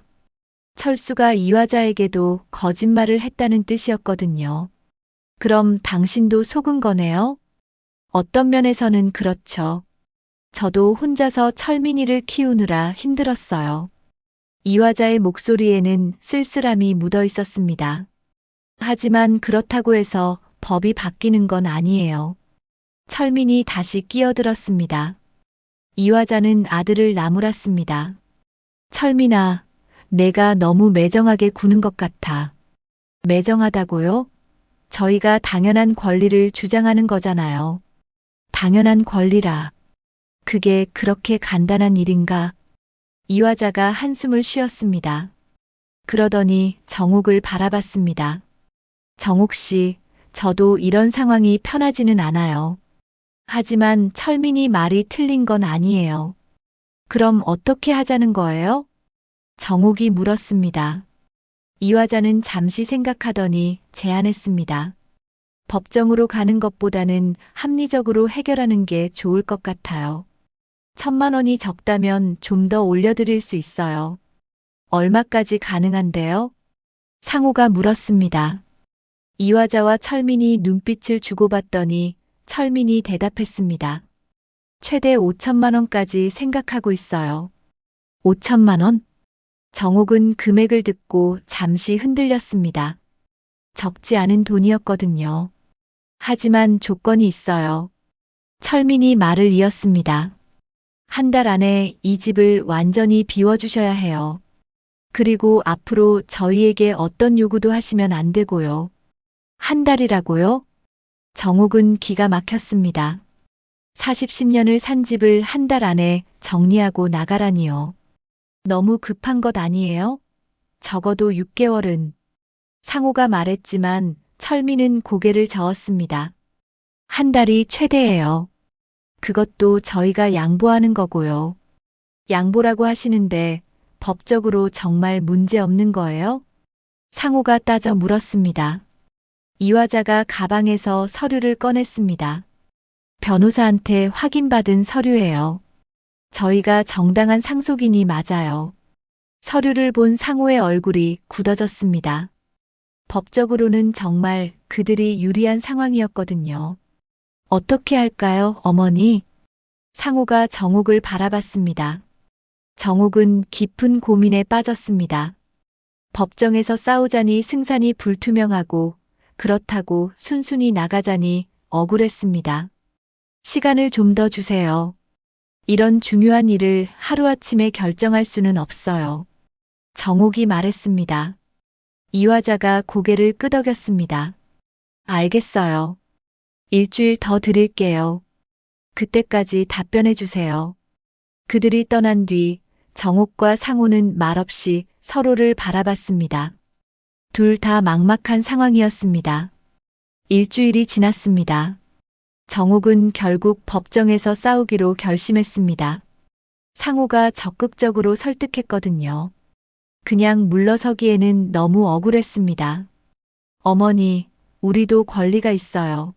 철수가 이화자에게도 거짓말을 했다는 뜻이었거든요. 그럼 당신도 속은 거네요? 어떤 면에서는 그렇죠. 저도 혼자서 철민이를 키우느라 힘들었어요. 이화자의 목소리에는 쓸쓸함이 묻어 있었습니다. 하지만 그렇다고 해서 법이 바뀌는 건 아니에요. 철민이 다시 끼어들었습니다. 이화자는 아들을 나무랐습니다. 철민아, 내가 너무 매정하게 구는 것 같아. 매정하다고요? 저희가 당연한 권리를 주장하는 거잖아요. 당연한 권리라. 그게 그렇게 간단한 일인가? 이화자가 한숨을 쉬었습니다. 그러더니 정옥을 바라봤습니다. 정옥 씨, 저도 이런 상황이 편하지는 않아요. 하지만 철민이 말이 틀린 건 아니에요. 그럼 어떻게 하자는 거예요? 정옥이 물었습니다. 이화자는 잠시 생각하더니 제안했습니다. 법정으로 가는 것보다는 합리적으로 해결하는 게 좋을 것 같아요. 1,000만 원이 적다면 좀 더 올려드릴 수 있어요. 얼마까지 가능한데요? 상호가 물었습니다. 이화자와 철민이 눈빛을 주고받더니 철민이 대답했습니다. 최대 5,000만 원까지 생각하고 있어요. 5,000만 원? 정옥은 금액을 듣고 잠시 흔들렸습니다. 적지 않은 돈이었거든요. 하지만 조건이 있어요. 철민이 말을 이었습니다. 한 달 안에 이 집을 완전히 비워주셔야 해요. 그리고 앞으로 저희에게 어떤 요구도 하시면 안 되고요. 한 달이라고요? 정옥은 기가 막혔습니다. 40-10년을 산 집을 한 달 안에 정리하고 나가라니요. 너무 급한 것 아니에요? 적어도 6개월은. 상호가 말했지만 철민은 고개를 저었습니다. 한 달이 최대예요. 그것도 저희가 양보하는 거고요. 양보라고 하시는데 법적으로 정말 문제 없는 거예요? 상호가 따져 물었습니다. 이화자가 가방에서 서류를 꺼냈습니다. 변호사한테 확인받은 서류예요. 저희가 정당한 상속인이 맞아요. 서류를 본 상호의 얼굴이 굳어졌습니다. 법적으로는 정말 그들이 유리한 상황이었거든요. 어떻게 할까요, 어머니? 상호가 정옥을 바라봤습니다. 정옥은 깊은 고민에 빠졌습니다. 법정에서 싸우자니 승산이 불투명하고 그렇다고 순순히 나가자니 억울했습니다. 시간을 좀 더 주세요. 이런 중요한 일을 하루아침에 결정할 수는 없어요. 정옥이 말했습니다. 이화자가 고개를 끄덕였습니다. 알겠어요. 일주일 더 드릴게요. 그때까지 답변해 주세요. 그들이 떠난 뒤 정옥과 상호는 말없이 서로를 바라봤습니다. 둘 다 막막한 상황이었습니다. 일주일이 지났습니다. 정옥은 결국 법정에서 싸우기로 결심했습니다. 상호가 적극적으로 설득했거든요. 그냥 물러서기에는 너무 억울했습니다. 어머니, 우리도 권리가 있어요.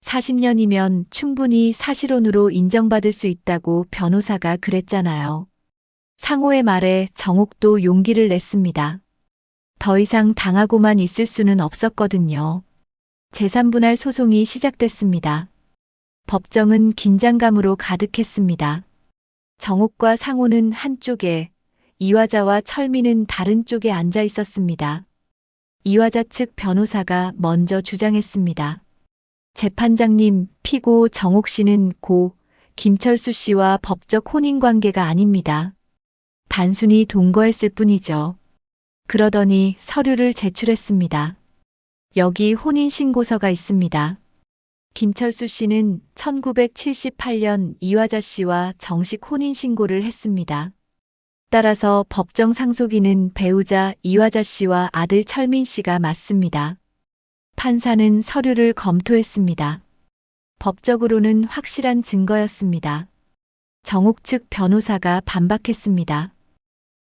40년이면 충분히 사실혼으로 인정받을 수 있다고 변호사가 그랬잖아요. 상호의 말에 정옥도 용기를 냈습니다. 더 이상 당하고만 있을 수는 없었거든요. 재산분할 소송이 시작됐습니다. 법정은 긴장감으로 가득했습니다. 정옥과 상호는 한쪽에, 이화자와 철민은 다른 쪽에 앉아 있었습니다. 이화자 측 변호사가 먼저 주장했습니다. 재판장님, 피고 정옥 씨는 고 김철수 씨와 법적 혼인관계가 아닙니다. 단순히 동거했을 뿐이죠. 그러더니 서류를 제출했습니다. 여기 혼인신고서가 있습니다. 김철수 씨는 1978년 이화자 씨와 정식 혼인신고를 했습니다. 따라서 법정 상속인은 배우자 이화자 씨와 아들 철민 씨가 맞습니다. 판사는 서류를 검토했습니다. 법적으로는 확실한 증거였습니다. 정옥 측 변호사가 반박했습니다.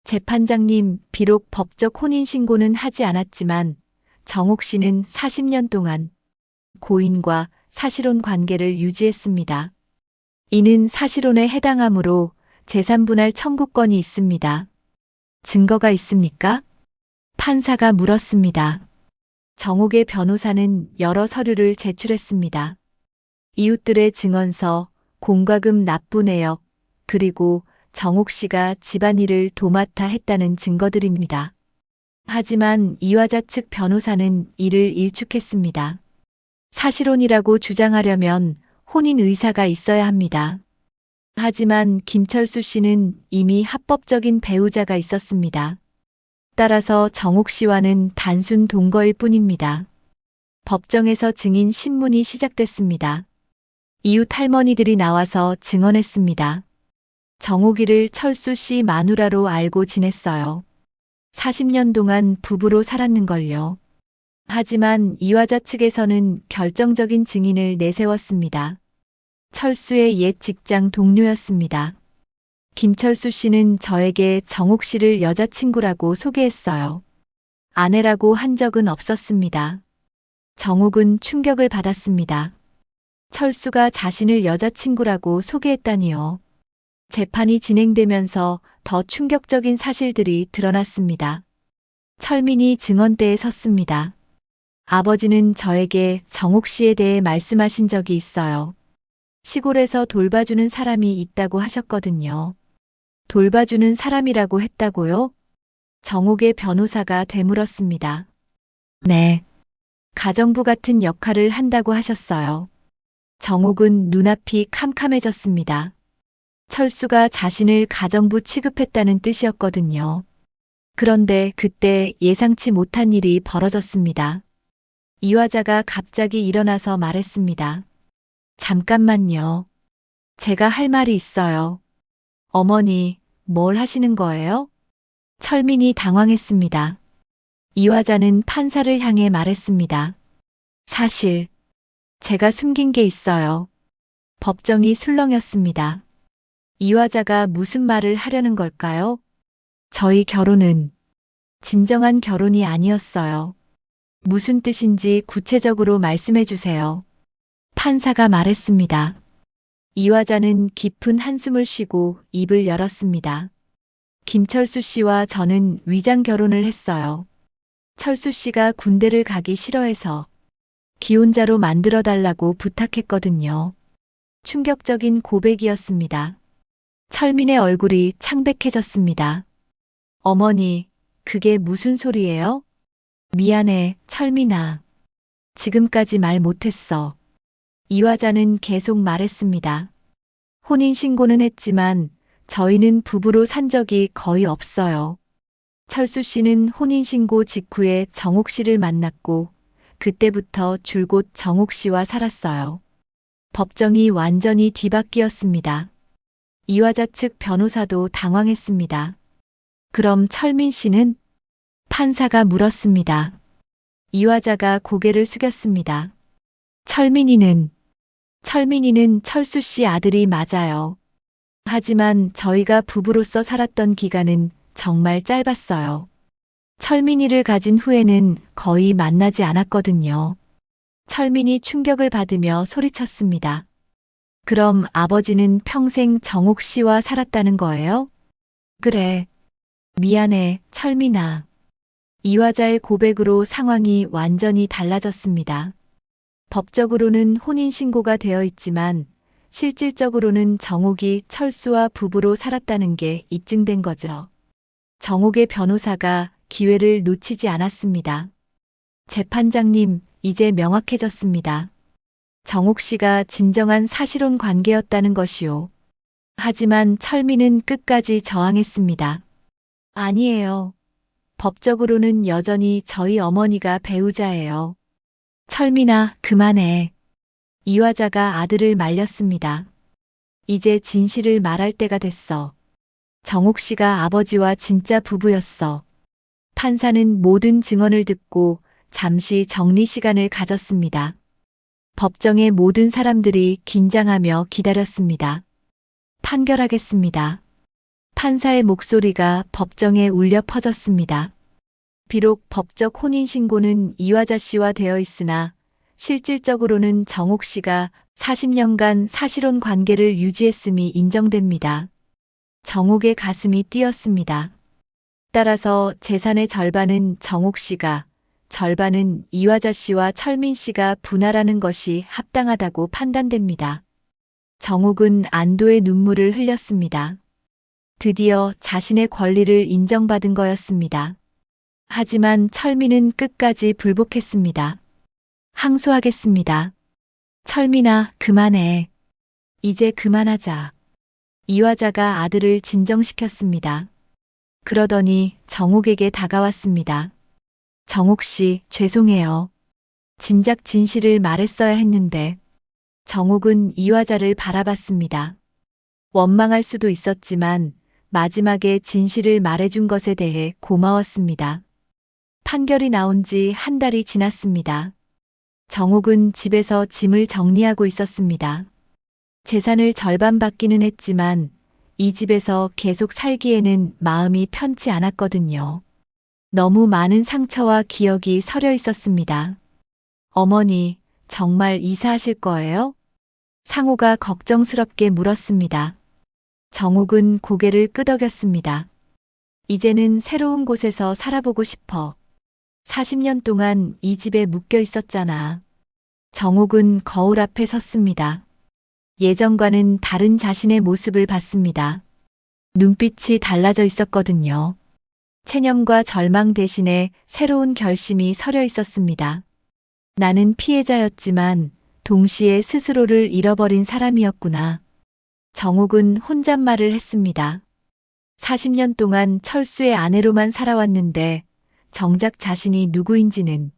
재판장님, 비록 법적 혼인신고는 하지 않았지만 정옥 씨는 40년 동안 고인과 사실혼 관계를 유지했습니다. 이는 사실혼에 해당하므로 재산분할 청구권이 있습니다. 증거가 있습니까? 판사가 물었습니다. 정옥의 변호사는 여러 서류를 제출했습니다. 이웃들의 증언서, 공과금 납부 내역, 그리고 정옥 씨가 집안일을 도맡아 했다는 증거들입니다. 하지만 이화자 측 변호사는 이를 일축했습니다. 사실혼이라고 주장하려면 혼인 의사가 있어야 합니다. 하지만 김철수 씨는 이미 합법적인 배우자가 있었습니다. 따라서 정옥 씨와는 단순 동거일 뿐입니다. 법정에서 증인 신문이 시작됐습니다. 이웃 할머니들이 나와서 증언했습니다. 정옥이를 철수 씨 마누라로 알고 지냈어요. 40년 동안 부부로 살았는걸요. 하지만 이화자 측에서는 결정적인 증인을 내세웠습니다. 철수의 옛 직장 동료였습니다. 김철수 씨는 저에게 정옥 씨를 여자친구라고 소개했어요. 아내라고 한 적은 없었습니다. 정옥은 충격을 받았습니다. 철수가 자신을 여자친구라고 소개했다니요. 재판이 진행되면서 더 충격적인 사실들이 드러났습니다. 철민이 증언대에 섰습니다. 아버지는 저에게 정옥 씨에 대해 말씀하신 적이 있어요. 시골에서 돌봐주는 사람이 있다고 하셨거든요. 돌봐주는 사람이라고 했다고요? 정옥의 변호사가 되물었습니다. 네. 가정부 같은 역할을 한다고 하셨어요. 정옥은 눈앞이 캄캄해졌습니다. 철수가 자신을 가정부 취급했다는 뜻이었거든요. 그런데 그때 예상치 못한 일이 벌어졌습니다. 이화자가 갑자기 일어나서 말했습니다. 잠깐만요. 제가 할 말이 있어요. 어머니, 뭘 하시는 거예요? 철민이 당황했습니다. 이화자는 판사를 향해 말했습니다. 사실, 제가 숨긴 게 있어요. 법정이 술렁였습니다. 이화자가 무슨 말을 하려는 걸까요? 저희 결혼은 진정한 결혼이 아니었어요. 무슨 뜻인지 구체적으로 말씀해 주세요. 판사가 말했습니다. 이화자는 깊은 한숨을 쉬고 입을 열었습니다. 김철수 씨와 저는 위장 결혼을 했어요. 철수 씨가 군대를 가기 싫어해서 기혼자로 만들어 달라고 부탁했거든요. 충격적인 고백이었습니다. 철민의 얼굴이 창백해졌습니다. 어머니, 그게 무슨 소리예요? 미안해, 철민아. 지금까지 말 못했어. 이화자는 계속 말했습니다. 혼인신고는 했지만 저희는 부부로 산 적이 거의 없어요. 철수 씨는 혼인신고 직후에 정옥 씨를 만났고 그때부터 줄곧 정옥 씨와 살았어요. 법정이 완전히 뒤바뀌었습니다. 이화자 측 변호사도 당황했습니다. 그럼 철민 씨는? 판사가 물었습니다. 이화자가 고개를 숙였습니다. 철민이는 철수 씨 아들이 맞아요. 하지만 저희가 부부로서 살았던 기간은 정말 짧았어요. 철민이를 가진 후에는 거의 만나지 않았거든요. 철민이 충격을 받으며 소리쳤습니다. 그럼 아버지는 평생 정옥 씨와 살았다는 거예요? 그래. 미안해, 철민아. 이화자의 고백으로 상황이 완전히 달라졌습니다. 법적으로는 혼인신고가 되어 있지만 실질적으로는 정옥이 철수와 부부로 살았다는 게 입증된 거죠. 정옥의 변호사가 기회를 놓치지 않았습니다. 재판장님, 이제 명확해졌습니다. 정옥 씨가 진정한 사실혼 관계였다는 것이요. 하지만 철민은 끝까지 저항했습니다. 아니에요. 법적으로는 여전히 저희 어머니가 배우자예요. 철민아, 그만해. 이화자가 아들을 말렸습니다. 이제 진실을 말할 때가 됐어. 정옥 씨가 아버지와 진짜 부부였어. 판사는 모든 증언을 듣고 잠시 정리 시간을 가졌습니다. 법정의 모든 사람들이 긴장하며 기다렸습니다. 판결하겠습니다. 판사의 목소리가 법정에 울려 퍼졌습니다. 비록 법적 혼인신고는 이화자 씨와 되어 있으나 실질적으로는 정옥 씨가 40년간 사실혼 관계를 유지했음이 인정됩니다. 정옥의 가슴이 뛰었습니다. 따라서 재산의 절반은 정옥 씨가, 절반은 이화자 씨와 철민 씨가 분할하는 것이 합당하다고 판단됩니다. 정옥은 안도의 눈물을 흘렸습니다. 드디어 자신의 권리를 인정받은 거였습니다. 하지만 철민은 끝까지 불복했습니다. 항소하겠습니다. 철민아, 그만해. 이제 그만하자. 이화자가 아들을 진정시켰습니다. 그러더니 정옥에게 다가왔습니다. 정옥 씨, 죄송해요. 진작 진실을 말했어야 했는데. 정옥은 이화자를 바라봤습니다. 원망할 수도 있었지만 마지막에 진실을 말해준 것에 대해 고마웠습니다. 판결이 나온 지 한 달이 지났습니다. 정옥은 집에서 짐을 정리하고 있었습니다. 재산을 절반 받기는 했지만 이 집에서 계속 살기에는 마음이 편치 않았거든요. 너무 많은 상처와 기억이 서려 있었습니다. 어머니, 정말 이사하실 거예요? 상호가 걱정스럽게 물었습니다. 정옥은 고개를 끄덕였습니다. 이제는 새로운 곳에서 살아보고 싶어. 40년 동안 이 집에 묶여 있었잖아. 정옥은 거울 앞에 섰습니다. 예전과는 다른 자신의 모습을 봤습니다. 눈빛이 달라져 있었거든요. 체념과 절망 대신에 새로운 결심이 서려 있었습니다. 나는 피해자였지만 동시에 스스로를 잃어버린 사람이었구나. 정옥은 혼잣말을 했습니다. 40년 동안 철수의 아내로만 살아왔는데 정작 자신이 누구인지는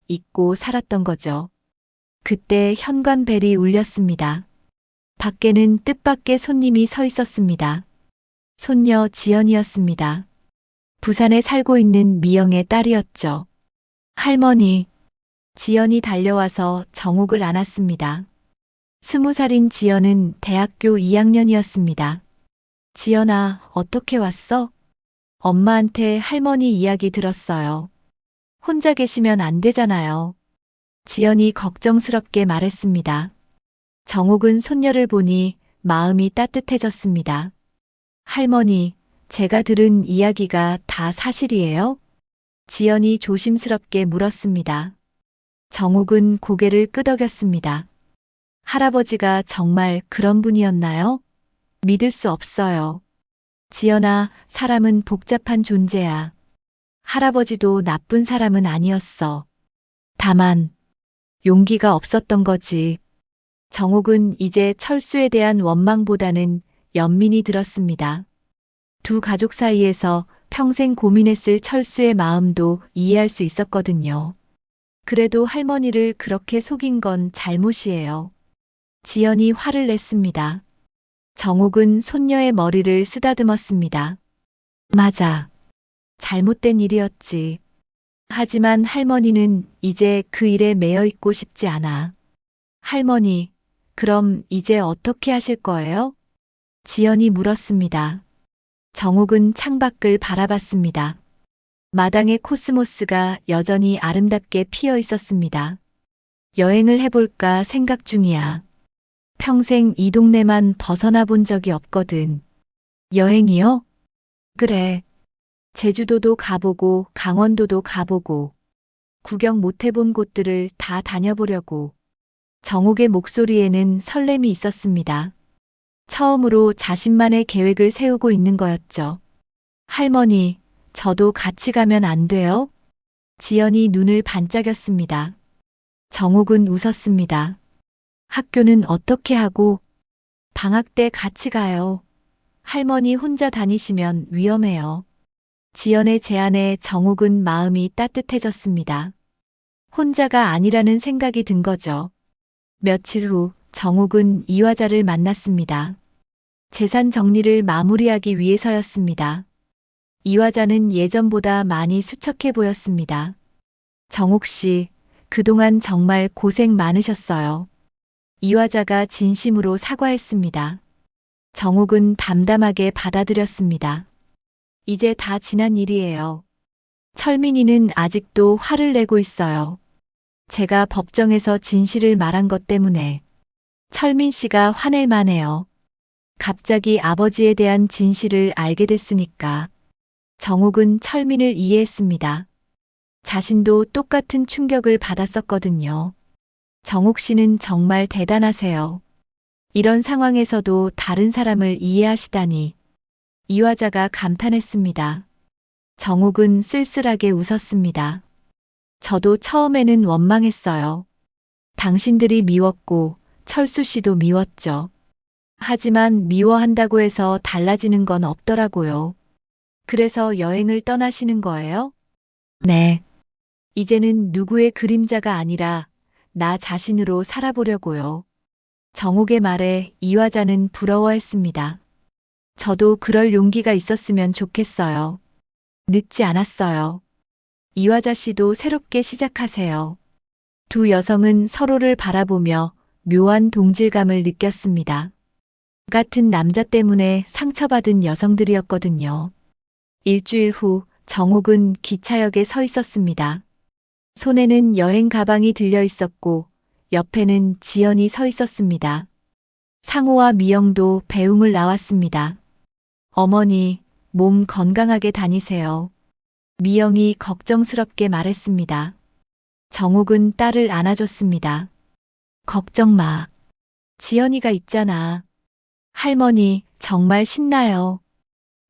잊고 살았던 거죠. 그때 현관벨이 울렸습니다. 밖에는 뜻밖의 손님이 서 있었습니다. 손녀 지연이었습니다. 부산에 살고 있는 미영의 딸이었죠. 할머니, 지연이 달려와서 정옥을 안았습니다. 20살인 지연은 대학교 2학년이었습니다. 지연아, 어떻게 왔어? 엄마한테 할머니 이야기 들었어요. 혼자 계시면 안 되잖아요. 지연이 걱정스럽게 말했습니다. 정옥은 손녀를 보니 마음이 따뜻해졌습니다. 할머니, 제가 들은 이야기가 다 사실이에요? 지연이 조심스럽게 물었습니다. 정옥은 고개를 끄덕였습니다. 할아버지가 정말 그런 분이었나요? 믿을 수 없어요. 지연아, 사람은 복잡한 존재야. 할아버지도 나쁜 사람은 아니었어. 다만, 용기가 없었던 거지. 정옥은 이제 철수에 대한 원망보다는 연민이 들었습니다. 두 가족 사이에서 평생 고민했을 철수의 마음도 이해할 수 있었거든요. 그래도 할머니를 그렇게 속인 건 잘못이에요. 지연이 화를 냈습니다. 정옥은 손녀의 머리를 쓰다듬었습니다. 맞아. 잘못된 일이었지. 하지만 할머니는 이제 그 일에 매여 있고 싶지 않아. 할머니, 그럼 이제 어떻게 하실 거예요? 지연이 물었습니다. 정옥은 창밖을 바라봤습니다. 마당에 코스모스가 여전히 아름답게 피어 있었습니다. 여행을 해볼까 생각 중이야. 평생 이 동네만 벗어나 본 적이 없거든. 여행이요? 그래. 제주도도 가보고 강원도도 가보고 구경 못 해본 곳들을 다 다녀보려고. 정옥의 목소리에는 설렘이 있었습니다. 처음으로 자신만의 계획을 세우고 있는 거였죠. 할머니, 저도 같이 가면 안 돼요? 지연이 눈을 반짝였습니다. 정옥은 웃었습니다. 학교는 어떻게 하고? 방학 때 같이 가요. 할머니 혼자 다니시면 위험해요. 지연의 제안에 정옥은 마음이 따뜻해졌습니다. 혼자가 아니라는 생각이 든 거죠. 며칠 후 정옥은 이화자를 만났습니다. 재산 정리를 마무리하기 위해서였습니다. 이화자는 예전보다 많이 수척해 보였습니다. 정옥 씨, 그동안 정말 고생 많으셨어요. 이화자가 진심으로 사과했습니다. 정옥은 담담하게 받아들였습니다. 이제 다 지난 일이에요. 철민이는 아직도 화를 내고 있어요. 제가 법정에서 진실을 말한 것 때문에. 철민 씨가 화낼 만해요. 갑자기 아버지에 대한 진실을 알게 됐으니까. 정옥은 철민을 이해했습니다. 자신도 똑같은 충격을 받았었거든요. 정옥 씨는 정말 대단하세요. 이런 상황에서도 다른 사람을 이해하시다니. 이화자가 감탄했습니다. 정옥은 쓸쓸하게 웃었습니다. 저도 처음에는 원망했어요. 당신들이 미웠고 철수 씨도 미웠죠. 하지만 미워한다고 해서 달라지는 건 없더라고요. 그래서 여행을 떠나시는 거예요? 네. 이제는 누구의 그림자가 아니라 나 자신으로 살아보려고요. 정옥의 말에 이화자는 부러워했습니다. 저도 그럴 용기가 있었으면 좋겠어요. 늦지 않았어요. 이화자 씨도 새롭게 시작하세요. 두 여성은 서로를 바라보며 묘한 동질감을 느꼈습니다. 같은 남자 때문에 상처받은 여성들이었거든요. 일주일 후 정옥은 기차역에 서 있었습니다. 손에는 여행 가방이 들려 있었고 옆에는 지연이 서 있었습니다. 상호와 미영도 배웅을 나왔습니다. 어머니, 몸 건강하게 다니세요. 미영이 걱정스럽게 말했습니다. 정옥은 딸을 안아줬습니다. 걱정 마. 지연이가 있잖아. 할머니, 정말 신나요.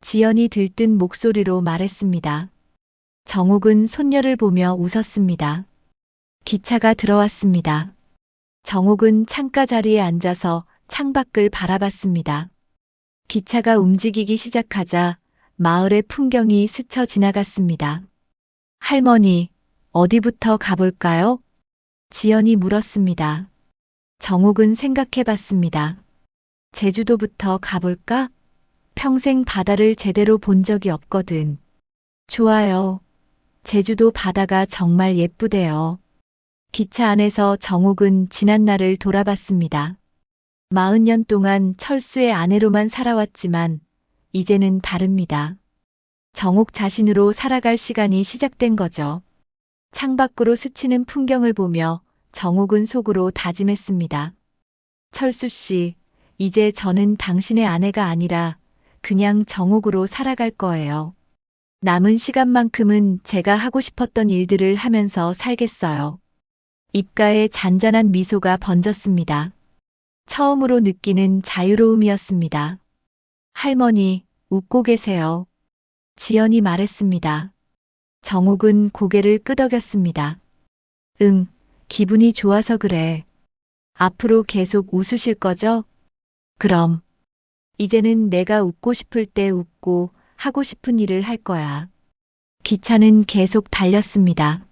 지연이 들뜬 목소리로 말했습니다. 정옥은 손녀를 보며 웃었습니다. 기차가 들어왔습니다. 정옥은 창가 자리에 앉아서 창밖을 바라봤습니다. 기차가 움직이기 시작하자 마을의 풍경이 스쳐 지나갔습니다. 할머니, 어디부터 가볼까요? 지연이 물었습니다. 정옥은 생각해봤습니다. 제주도부터 가볼까? 평생 바다를 제대로 본 적이 없거든. 좋아요. 제주도 바다가 정말 예쁘대요. 기차 안에서 정옥은 지난 날을 돌아봤습니다. 40년 동안 철수의 아내로만 살아왔지만 이제는 다릅니다. 정옥 자신으로 살아갈 시간이 시작된 거죠. 창밖으로 스치는 풍경을 보며 정옥은 속으로 다짐했습니다. 철수 씨, 이제 저는 당신의 아내가 아니라 그냥 정옥으로 살아갈 거예요. 남은 시간만큼은 제가 하고 싶었던 일들을 하면서 살겠어요. 입가에 잔잔한 미소가 번졌습니다. 처음으로 느끼는 자유로움이었습니다. 할머니, 웃고 계세요. 지연이 말했습니다. 정옥은 고개를 끄덕였습니다. 응, 기분이 좋아서 그래. 앞으로 계속 웃으실 거죠? 그럼. 이제는 내가 웃고 싶을 때 웃고 하고 싶은 일을 할 거야. 기차는 계속 달렸습니다.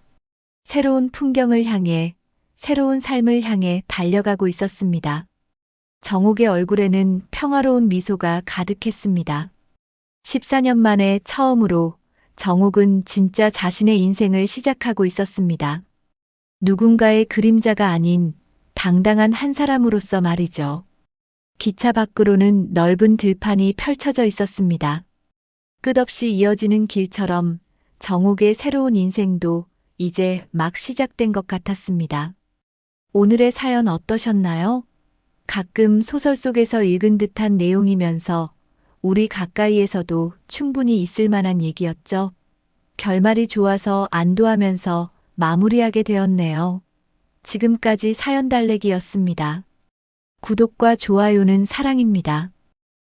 새로운 풍경을 향해, 새로운 삶을 향해 달려가고 있었습니다. 정옥의 얼굴에는 평화로운 미소가 가득했습니다. 14년 만에 처음으로 정옥은 진짜 자신의 인생을 시작하고 있었습니다. 누군가의 그림자가 아닌 당당한 한 사람으로서 말이죠. 기차 밖으로는 넓은 들판이 펼쳐져 있었습니다. 끝없이 이어지는 길처럼 정옥의 새로운 인생도 이제 막 시작된 것 같았습니다. 오늘의 사연 어떠셨나요? 가끔 소설 속에서 읽은 듯한 내용이면서 우리 가까이에서도 충분히 있을 만한 얘기였죠. 결말이 좋아서 안도하면서 마무리하게 되었네요. 지금까지 사연 달래기였습니다. 구독과 좋아요는 사랑입니다.